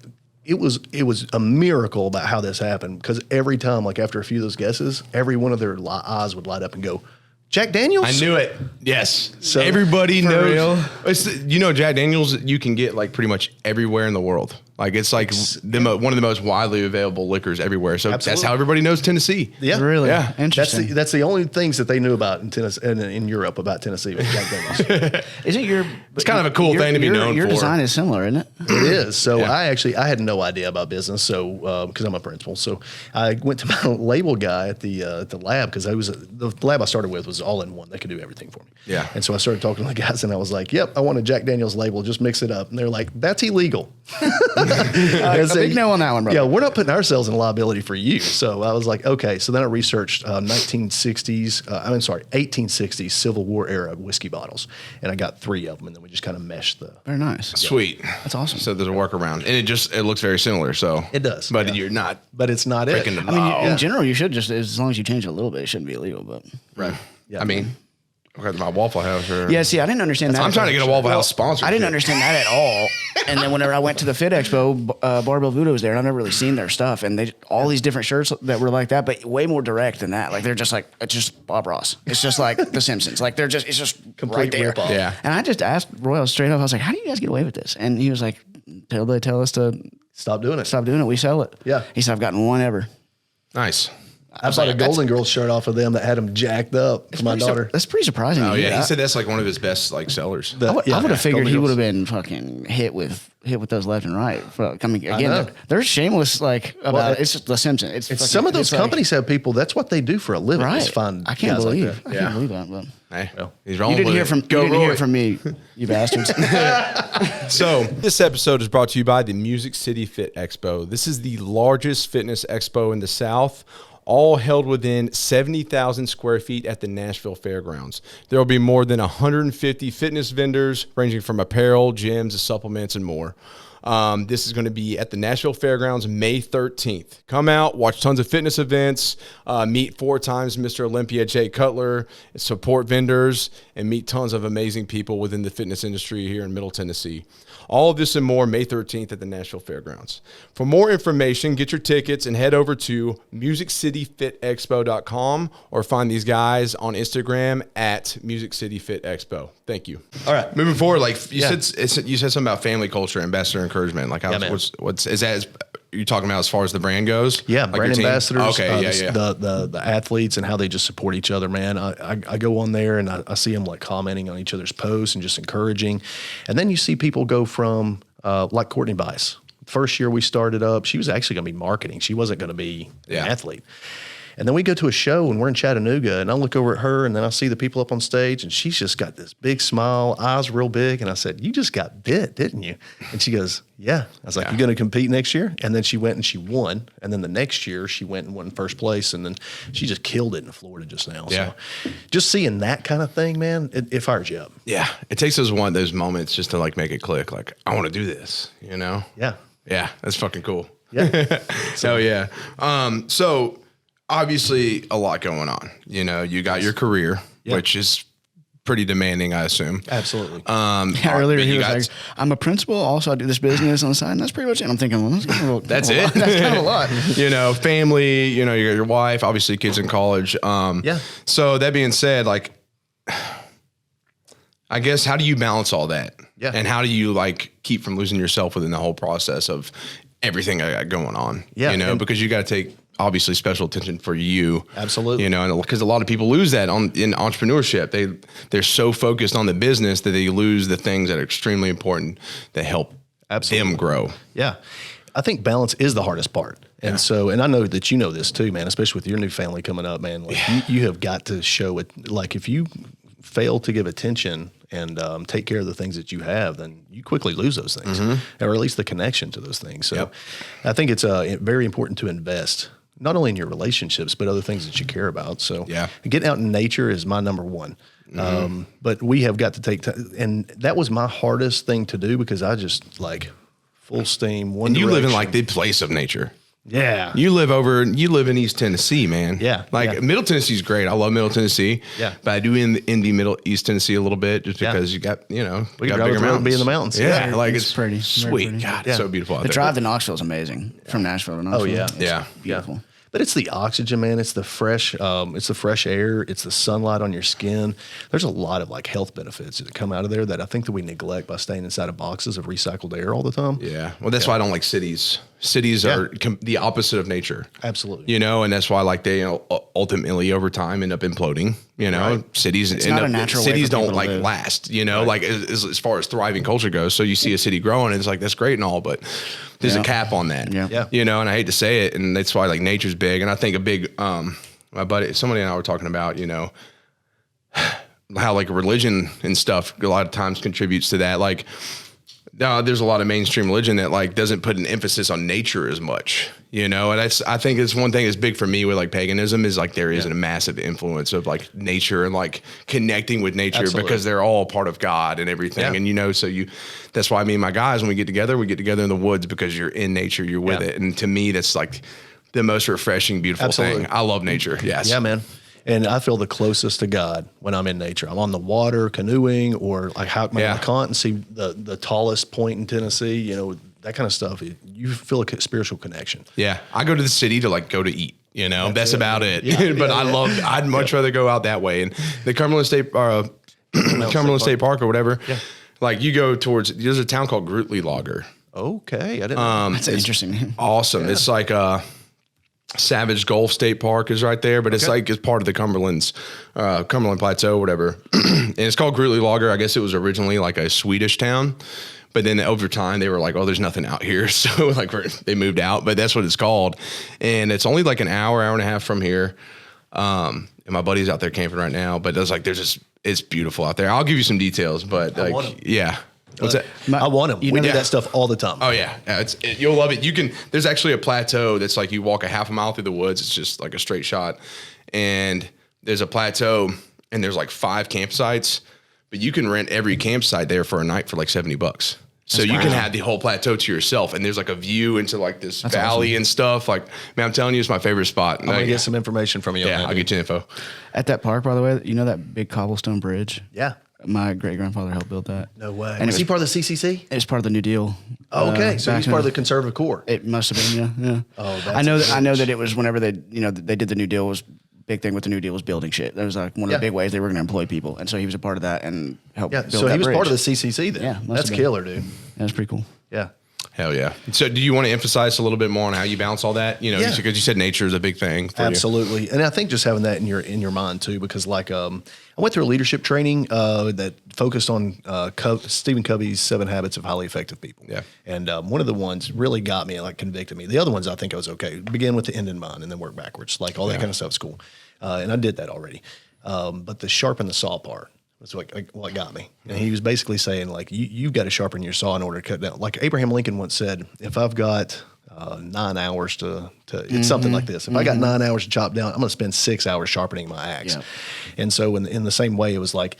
it was a miracle about how this happened because every time, like after a few of those guesses, every one of their eyes would light up and go, Jack Daniels. I knew it. Yes. So, everybody for knows. Jack Daniels, you can get like pretty much everywhere in the world. Like it's like one of the most widely available liquors everywhere. So that's how everybody knows Tennessee. Yeah, Really? Yeah. Interesting. That's the only things that they knew about in Tennessee and in Europe about Tennessee was Jack Daniels. Isn't your? It's kind of a cool thing to be known your for. Your design is similar, isn't it? It is. So Yeah. I had no idea about business. So because I'm a principal, so I went to my label guy at the lab because the lab I started with was all in one. They could do everything for me. Yeah. And so I started talking to the guys, and I was like, "Yep, I want a Jack Daniels label. Just mix it up." And they're like, "That's illegal." A big no on that one, brother. Yeah, we're not putting ourselves in liability for you. So I was like, okay. So then I researched 1860s Civil War era whiskey bottles, and I got 3 of them, and then we just kind of meshed the. Very nice. Sweet. That's awesome. So there's a workaround, and it looks very similar. So It does, but yeah. you're not. But it's not Breaking it. the I mean, law. in general, you should just as long as you change it a little bit, it shouldn't be illegal. But Right. Yeah. I mean, okay, my Waffle House. yeah, see, I didn't understand that. I'm trying to get a Waffle House sponsor. I didn't understand that at all. And then whenever I went to the Fit Expo, Barbell Voodoo was there, and I've never really seen their stuff. And they all these different shirts that were like that, but way more direct than that. Like they're just like it's just Bob Ross. It's just like The Simpsons. Like it's just Complete right there. rip-off. Yeah. And I just asked Royal straight up. I was like, "How do you guys get away with this?" And he was like, "Till they tell us to Stop doing it. stop doing it, we sell it." Yeah. He said, "I've gotten one ever." Nice. I bought a Golden Girls shirt off of them that had them jacked up for my daughter. That's pretty surprising. Oh to yeah, hear he that. said that's like one of his best like sellers. I would have figured Golden he would Girls. have been fucking hit with those left and right. I mean, know. again, they're shameless like about Well, it. It's just The Simpsons. It's fucking, Some of those it's like- companies have people. That's what they do for a living. right? Is find I can't guys like believe. that. I Yeah. can't believe that. But Hey, Well, he's wrong. you didn't with hear it. from Go you didn't hear Roy. from me, you bastards. So, this episode is brought to you by the Music City Fit Expo. This is the largest fitness expo in the South, all held within 70,000 square feet at the Nashville Fairgrounds. There will be more than 150 fitness vendors ranging from apparel, gyms, supplements, and more. This is going to be at the Nashville Fairgrounds May 13th. Come out, watch tons of fitness events, meet 4 times Mr. Olympia Jay Cutler, support vendors, and meet tons of amazing people within the fitness industry here in Middle Tennessee. All of this and more May 13th at the Nashville Fairgrounds. For more information, get your tickets and head over to musiccityfitexpo.com or find these guys on Instagram at Music City Fit Expo. Thank you. All right. Moving forward, like you Yeah. said something about family culture, ambassador encouragement. Like, Yeah, man. what's is that? Are you talking about as far as the brand goes? Yeah, Like brand your team? ambassadors. Okay, yeah. The athletes and how they just support each other, man. I go on there and I see them like commenting on each other's posts and just encouraging. And then you see people go from like Courtney Bice. First year we started up, she was actually going to be marketing. She wasn't going to be an athlete. And then we go to a show and we're in Chattanooga and I look over at her and then I see the people up on stage and she's just got this big smile, eyes real big. And I said, "You just got bit, didn't you?" And she goes, "Yeah." I was like, "You going to compete next year?" And then she went and she won. And then the next year she went and won first place. And then she just killed it in Florida just now. Yeah. So just seeing that kind of thing, man, it fires you up. Yeah, it takes those moments just to like make it click. Like, I want to do this, you know? Yeah. Yeah, that's fucking cool. Yeah. So yeah. So obviously a lot going on. You know, you got your career, which is pretty demanding, I assume. Absolutely. Earlier but he you was got- like, "I'm a principal. Also, I do this business on the side." And that's pretty much it. I'm thinking, well, That's a it. lot. That's kind of a lot. You know, family, you know, you got your wife, obviously kids in college. Yeah. So that being said, like, I guess, how do you balance all that? Yeah. And how do you like keep from losing yourself within the whole process of everything I got going on? Yeah, You know, and- because you got to take obviously special attention for you. Absolutely. You know, and because a lot of people lose that in entrepreneurship. They're so focused on the business that they lose the things that are extremely important that help Absolutely. them grow. Yeah. I think balance is the hardest part. And so, and I know that you know this too, man, especially with your new family coming up, man. Like you have got to show it. Like if you fail to give attention and take care of the things that you have, then you quickly lose those things, or at least the connection to those things. So Yep. I think it's very important to invest not only in your relationships, but other things that you care about. So Yeah. getting out in nature is my number one. But we have got to take time. And that was my hardest thing to do because I just like full steam. And you live in like the place of nature. Yeah. You live in East Tennessee, man. Yeah, Like yeah. Middle Tennessee's great. I love Middle Tennessee. Yeah. But I do envy Middle East Tennessee a little bit just because you got, you know, We you can got drive bigger up the road and mountains. be in the mountains. Yeah. Yeah, Like it's it's pretty. Very sweet. pretty. God, Yeah. it's so beautiful out The there. drive to Knoxville is amazing from Nashville to Knoxville. yeah. It's Yeah. beautiful. But it's the oxygen, man. It's the fresh air. It's the sunlight on your skin. There's a lot of like health benefits that come out of there that I think that we neglect by staying inside of boxes of recycled air all the time. Yeah. Well, that's why I don't like cities. Cities are the opposite of nature. Absolutely. You know, and that's why like they ultimately over time end up imploding. You know, Right. cities It's end not up a natural way cities for people don't to like live. last. You know, like as far as thriving culture goes. So you see a city growing, and it's like that's great and all, but there's a Yeah. cap on that. Yeah. Yeah. You know, and I hate to say it, and that's why like nature's big. And I think a big my buddy, somebody and I were talking about, you know, how like religion and stuff a lot of times contributes to that. Like there's a lot of mainstream religion that like doesn't put an emphasis on nature as much, you know, and I think it's one thing that's big for me with like paganism is like there isn't a massive influence of like nature and like connecting with nature Absolutely. because they're all part of God and everything. Yeah. And, you know, that's why me and my guys, when we get together in the woods because you're in nature, you're with Yeah. it. And to me, that's like the most refreshing, beautiful Absolutely. thing. I love nature. Yes. Yeah, man. And I feel the closest to God when I'm in nature. I'm on the water canoeing or like hike my hunt and see the tallest point in Tennessee, you know, that kind of stuff. You feel a spiritual connection. Yeah. I go to the city to like go to eat, you know, that's about it. Yeah, But yeah, I'd much rather go out that way. And the Cumberland State State Park or whatever, like you go towards, there's a town called Grootley Logger. Okay. I didn't know. That's interesting. Awesome. It's like Savage Gulf State Park is right there, but it's like it's part of the Cumberland Plateau, whatever. And it's called Grootley Logger. I guess it was originally like a Swedish town, but then over time they were like, "Oh, there's nothing out here," so like they moved out. But that's what it's called, and it's only like an hour and a half from here. And my buddy's out there camping right now, but it's beautiful out there. I'll give you some details, but want 'em. like, yeah. What's that? I want them. You We know do that- that stuff all the time. Oh yeah, you'll love it. There's actually a plateau that's like you walk a half a mile through the woods. It's just like a straight shot, and there's a plateau, and there's like 5 campsites, but you can rent every campsite there for a night for like $70. So you can have the whole plateau to yourself, and there's like a view into like this valley and stuff. Like, man, I'm telling you, it's my favorite spot. I'm going to get some information from you. on Yeah, that, I'll dude. get you info. At that park, by the way, you know that big cobblestone bridge? Yeah. My great grandfather helped build that. No way. And Is he part of the CCC? it was part of the New Deal. Oh, okay. So back he's part of in- the conservative core. It must have been, yeah. Oh, that's I know that it was whenever they did the New Deal was big thing with the New Deal was building shit. That was like one of Yeah. the big ways they were going to employ people, and so he was a part of that and helped. Yeah. build So that he was bridge. part of the CCC then. Yeah, must That's have been. killer, dude. That was pretty cool. Yeah. Hell yeah. So do you want to emphasize a little bit more on how you balance all that? You know, Yeah. because you said nature is a big thing for you. Absolutely, and I think just having that in your mind too, because like I went through a leadership training that focused on Stephen Covey's 7 Habits of Highly Effective People. Yeah. And one of the ones really got me, like convicted me. The other ones I think I was okay. Begin with the end in mind and then work backwards. Like all that kind of stuff's cool, and I did that already. But the sharpen the saw part. That's what got me. And he was basically saying, like, you've got to sharpen your saw in order to cut down. Like Abraham Lincoln once said, if I've got 9 hours to it's something like this. If I got 9 hours to chop down, I'm going to spend 6 hours sharpening my axe. Yeah. And so in the same way, it was like,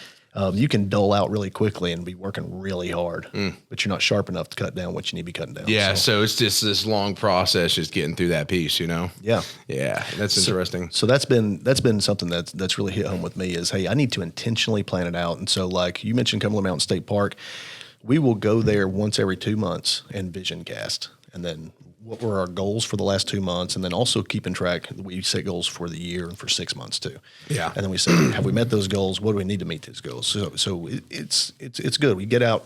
you can dull out really quickly and be working really hard, but you're not sharp enough to cut down what you need to be cutting down. Yeah, so it's just this long process just getting through that piece, you know? Yeah. Yeah, that's interesting. So that's been something that's really hit home with me is, hey, I need to intentionally plan it out. And so like you mentioned Cumberland Mountain State Park, we will go there once every 2 months and vision cast. And then what were our goals for the last 2 months? And then also keeping track, we set goals for the year and for 6 months too. Yeah. And then we say, have we met those goals? What do we need to meet those goals? So it's good. We get out.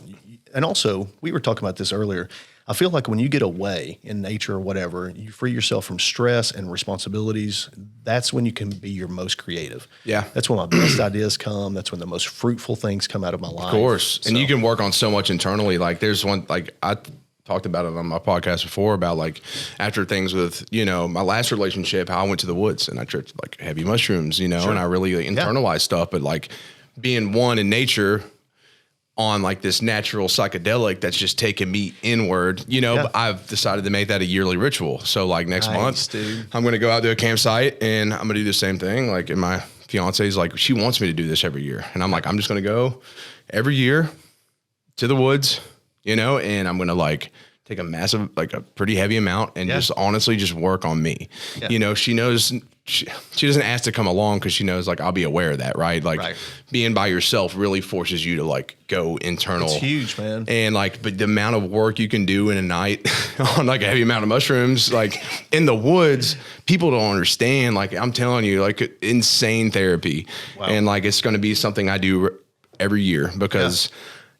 And also we were talking about this earlier. I feel like when you get away in nature or whatever, you free yourself from stress and responsibilities. That's when you can be your most creative. Yeah. That's when my best ideas come. That's when the most fruitful things come out of my life. Of course. And So- you can work on so much internally. Like there's one, like I talked about it on my podcast before about like after things with, you know, my last relationship, how I went to the woods and I tried like heavy mushrooms, you know, and I really like, internalized stuff. But like being one in nature, on like this natural psychedelic that's just taking me inward, you know. Yeah. But I've decided to make that a yearly ritual. So like next Nice, month, dude. I'm going to go out to a campsite and I'm going to do the same thing. Like, and my fiance's like, she wants me to do this every year. And I'm like, I'm just going to go every year to the woods, you know, and I'm going to like take a massive, like a pretty heavy amount and just honestly just work on me. Yeah. You know, she knows she doesn't ask to come along because she knows like I'll be aware of that, right? Like being by yourself really forces you to like go internal. It's huge, man. And like, but the amount of work you can do in a night on like a heavy amount of mushrooms, like in the woods, people don't understand. Like I'm telling you, like insane therapy. Wow. And like, it's going to be something I do every year because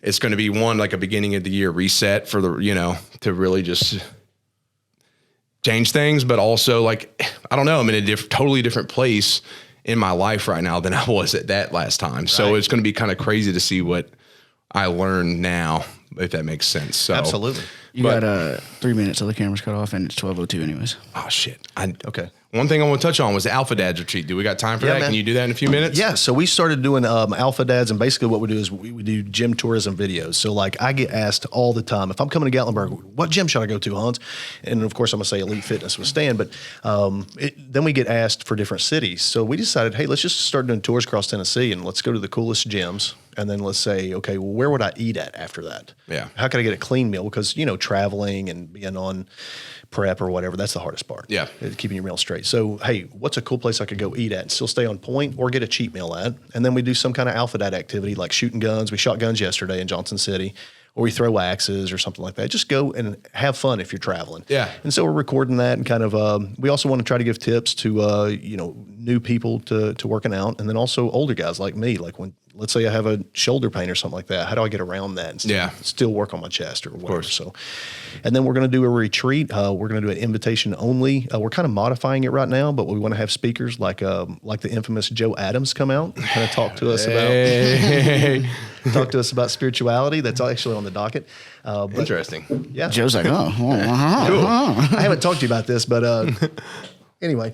it's going to be one, like a beginning of the year reset for the, you know, to really just change things, but also like, I don't know, I'm in a totally different place in my life right now than I was at that last time. So it's going to be kind of crazy to see what I learned now, if that makes sense. So Absolutely. You got 3 minutes till the camera's cut off, and it's 12:02 anyways. Oh shit. Okay. One thing I want to touch on was the Alpha Dads retreat. Do we got time for that? man. Can you do that in a few minutes? Yeah, so we started doing Alpha Dads, and basically what we do is we do gym tourism videos. So like I get asked all the time, if I'm coming to Gatlinburg, what gym should I go to, Hans? And of course I'm gonna say Elite Fitness with Stan, but then we get asked for different cities. So we decided, hey, let's just start doing tours across Tennessee and let's go to the coolest gyms. And then let's say, okay, well, where would I eat at after that? Yeah. How can I get a clean meal? Because, you know, traveling and being on prep or whatever, that's the hardest part. Yeah. Keeping your meal straight. So, hey, what's a cool place I could go eat at and still stay on point or get a cheap meal at? And then we do some kind of Alpha Dad activity like shooting guns. We shot guns yesterday in Johnson City. Or we throw axes or something like that. Just go and have fun if you're traveling. Yeah. And so we're recording that and kind of, we also want to try to give tips to, you know, new people to working out. And then also older guys like me, like when, let's say I have a shoulder pain or something like that. How do I get around that and still work on my chest or whatever? So, and then we're going to do a retreat. We're going to do an invitation only. We're kind of modifying it right now, but we want to have speakers like the infamous Joe Adams come out and kind of talk to us about talk to us about spirituality. That's actually on the docket. Interesting. Yeah. Joe's like, oh, I haven't talked to you about this, but anyway,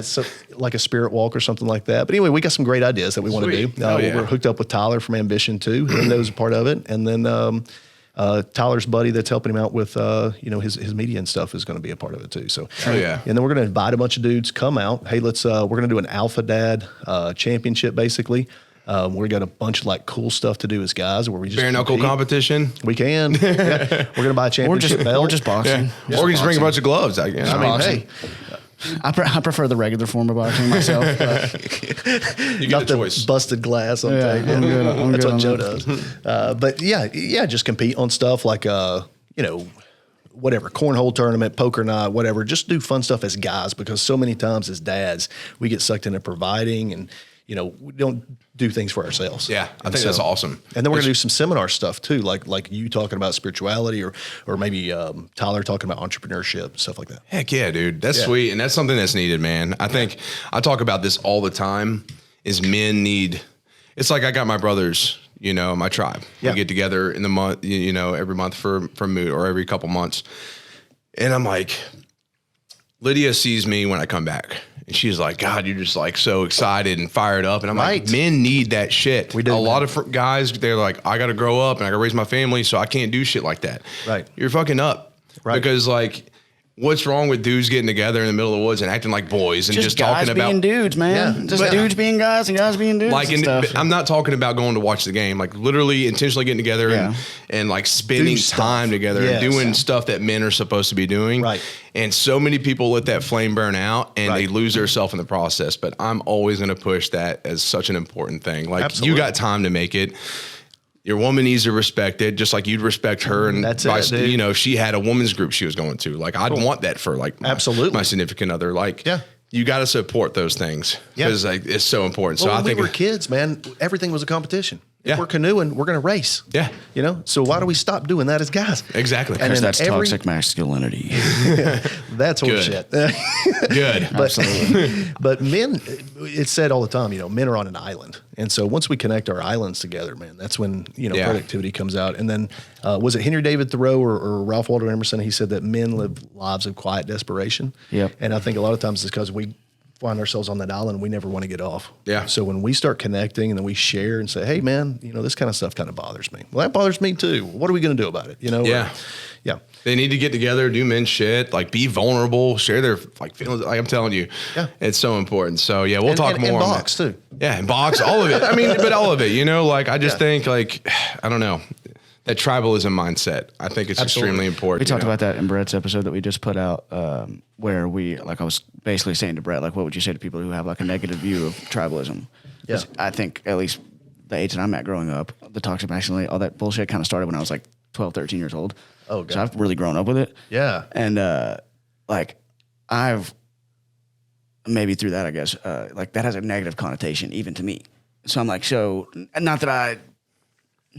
so like a spirit walk or something like that. But anyway, we got some great ideas that we want to do. We're hooked up with Tyler from Ambition too. He knows a part of it. And then Tyler's buddy that's helping him out with you know, his media and stuff is going to be a part of it too. So and then we're going to invite a bunch of dudes, come out. Hey, let's we're going to do an Alpha Dad championship basically. We got a bunch of like cool stuff to do as guys where we just bare knuckle competition. We can. Yeah. We're gonna buy a championship belt. Or just boxing. Yeah. Or we just bring a bunch of gloves. I guess. I mean, boxing. hey, I prefer the regular form of boxing myself. You not get a the choice. busted glass on Yeah, tape. I'm good That's on what Joe that. does. But yeah, just compete on stuff like you know, whatever, cornhole tournament, poker night, whatever. Just do fun stuff as guys because so many times as dads we get sucked into providing and you know, we don't do things for ourselves. Yeah, I think that's awesome. And then we're gonna do some seminar stuff too, like you talking about spirituality or maybe Tyler talking about entrepreneurship, stuff like that. Heck yeah, dude. That's sweet. And that's something that's needed, man. I think I talk about this all the time is men need, it's like I got my brothers, you know, my tribe. Yeah. We get together in the month, you know, every month for mood or every couple months. And I'm like, Lydia sees me when I come back. And she's like, God, you're just like so excited and fired up. And I'm like, men need that shit. We do. A lot of guys, they're like, I got to grow up and I got to raise my family, so I can't do shit like that. Right. You're fucking up. Right. Because like, what's wrong with dudes getting together in the middle of the woods and acting like boys and just guys talking about being dudes, man. Yeah, Just dudes being guys and guys being dudes. like, and stuff. I'm not talking about going to watch the game, like literally intentionally getting together and like spending time together and doing stuff that men are supposed to be doing. Right. And so many people let that flame burn out and they lose themselves in the process. But I'm always going to push that as such an important thing. Like you got time to make it. Your woman needs to respect it, just like you'd respect her. And that's it, dude. you know, she had a woman's group she was going to. Like, I'd want that for like my significant other. Like, you got to support those things because like it's so important. Well, so I when think we were kids, man, everything was a competition. If we're canoeing, we're going to race. Yeah. You know, so why do we stop doing that as guys? Exactly. Because that's toxic masculinity. That's horseshit. Good. Absolutely. But men, it's said all the time, you know, men are on an island. And so once we connect our islands together, man, that's when, you know, productivity comes out. And then was it Henry David Thoreau or Ralph Waldo Emerson? He said that men live lives of quiet desperation. Yep. And I think a lot of times it's because we find ourselves on that island. We never want to get off. Yeah. So when we start connecting and then we share and say, hey, man, this kind of stuff kind of bothers me. Well, that bothers me too. What are we going to do about it? Yeah. Yeah. They need to get together, do men's shit, like be vulnerable, share their like feelings. Like I'm telling you, it's so important. So yeah, we'll talk more and on box that. too. Yeah, and box, all of it. I mean, but all of it, like I just think like, I don't know, that tribalism mindset. I think it's extremely important. We talked about that in Brett's episode that we just put out, where I was basically saying to Brett, like, what would you say to people who have like a negative view of tribalism? Yeah. I think at least the age that I'm at growing up, the toxic masculinity, all that bullshit kind of started when I was like 12, 13 years old. Oh, God. So I've really grown up with it. Yeah. And like I've maybe through that, I guess, like that has a negative connotation even to me. So I'm like, not that I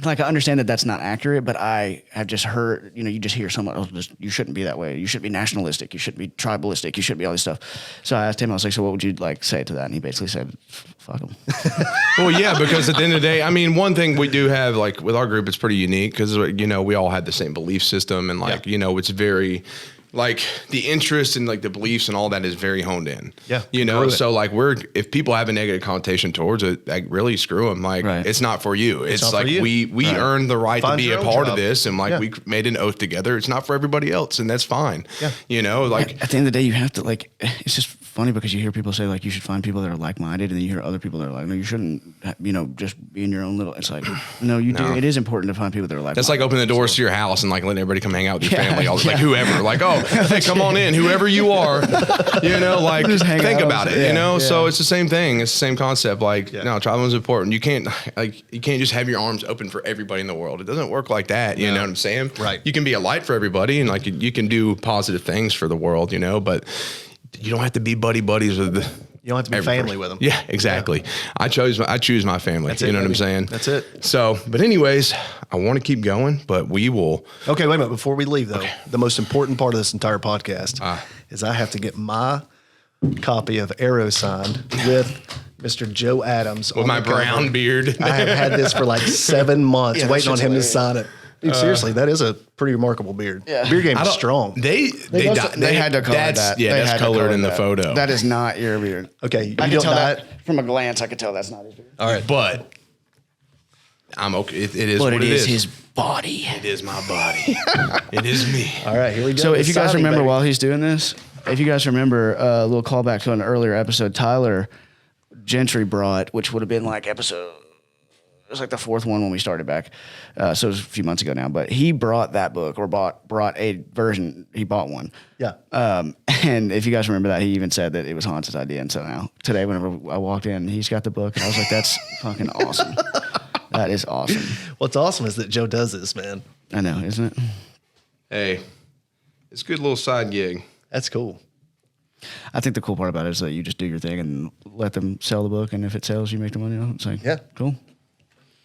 understand that that's not accurate, but I have just heard, you just hear someone, you shouldn't be that way. You shouldn't be nationalistic. You shouldn't be tribalistic. You shouldn't be all this stuff. So I asked him, I was like, so what would you like say to that? And he basically said, fuck them. Well, yeah, because at the end of the day, I mean, one thing we do have like with our group, it's pretty unique because, we all had the same belief system and like, it's very like the interest and like the beliefs and all that is very honed in. Yeah. So like if people have a negative connotation towards it, like really screw them. Like it's not for you. It's like we earned the right to be a part of this. And like we made an oath together. It's not for everybody else. And that's fine. Yeah. Like at the end of the day, you have to like, it's just funny because you hear people say like, you should find people that are like-minded. And then you hear other people that are like, no, you shouldn't, just be in your own little, it's like, no, you do. It is important to find people that are like-minded. That's like opening the doors to your house and like letting everybody come hang out with your family. Like whoever, like, oh, hey, come on in, whoever you are, like think about it, So it's the same thing. It's the same concept. Like, no, traveling is important. You can't just have your arms open for everybody in the world. It doesn't work like that. You know what I'm saying? Right. You can be a light for everybody and like you can do positive things for the world, but you don't have to be buddies with you don't have to be family with them. Yeah, exactly. Yeah. I choose my family. That's you know what I'm saying? That's it. So, but anyways, I want to keep going, but we will. Okay, wait a minute. Before we leave, though, the most important part of this entire podcast is I have to get my copy of Arrow signed with Mr. Joe Adams. With my brown beard. I have had this for like 7 months, waiting on him to sign it. Dude, seriously, that is a pretty remarkable beard. Yeah. Beard game is strong. They had to color that. Yeah, that's colored in the photo. That is not your beard. Okay, I can tell that from a glance. I could tell that's not his beard. All right, but I'm okay. It is. But what it is his body. It is my body. It is me. All right, here we go. So if you guys remember while he's doing this, if you guys remember a little callback to an earlier episode, Tyler Gentry brought, which would have been like episode. It was like the fourth one when we started back. So it was a few months ago now. But he brought that book or brought a version. He bought one. Yeah. And if you guys remember that, he even said that it was Hans's idea. And so now, today, whenever I walked in, he's got the book. And I was like, that's fucking awesome. That is awesome. What's awesome is that Joe does this, man. I know, isn't it? Hey, it's a good little side gig. That's cool. I think the cool part about it is that you just do your thing and let them sell the book. And if it sells, you make the money. It's like, cool.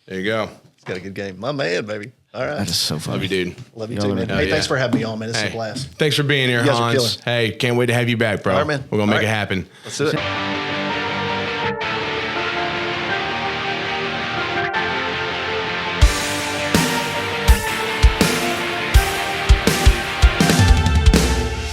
There you go. It's got a good game. My man, baby. All right. That is so fun. Love you, dude. Love you too, man. Hey, thanks for having me on, man. This is a blast. Thanks for being here, You guys are Hans. killing. Hey, can't wait to have you back, bro. All right, man. We're going to make All it right. happen. Let's do it.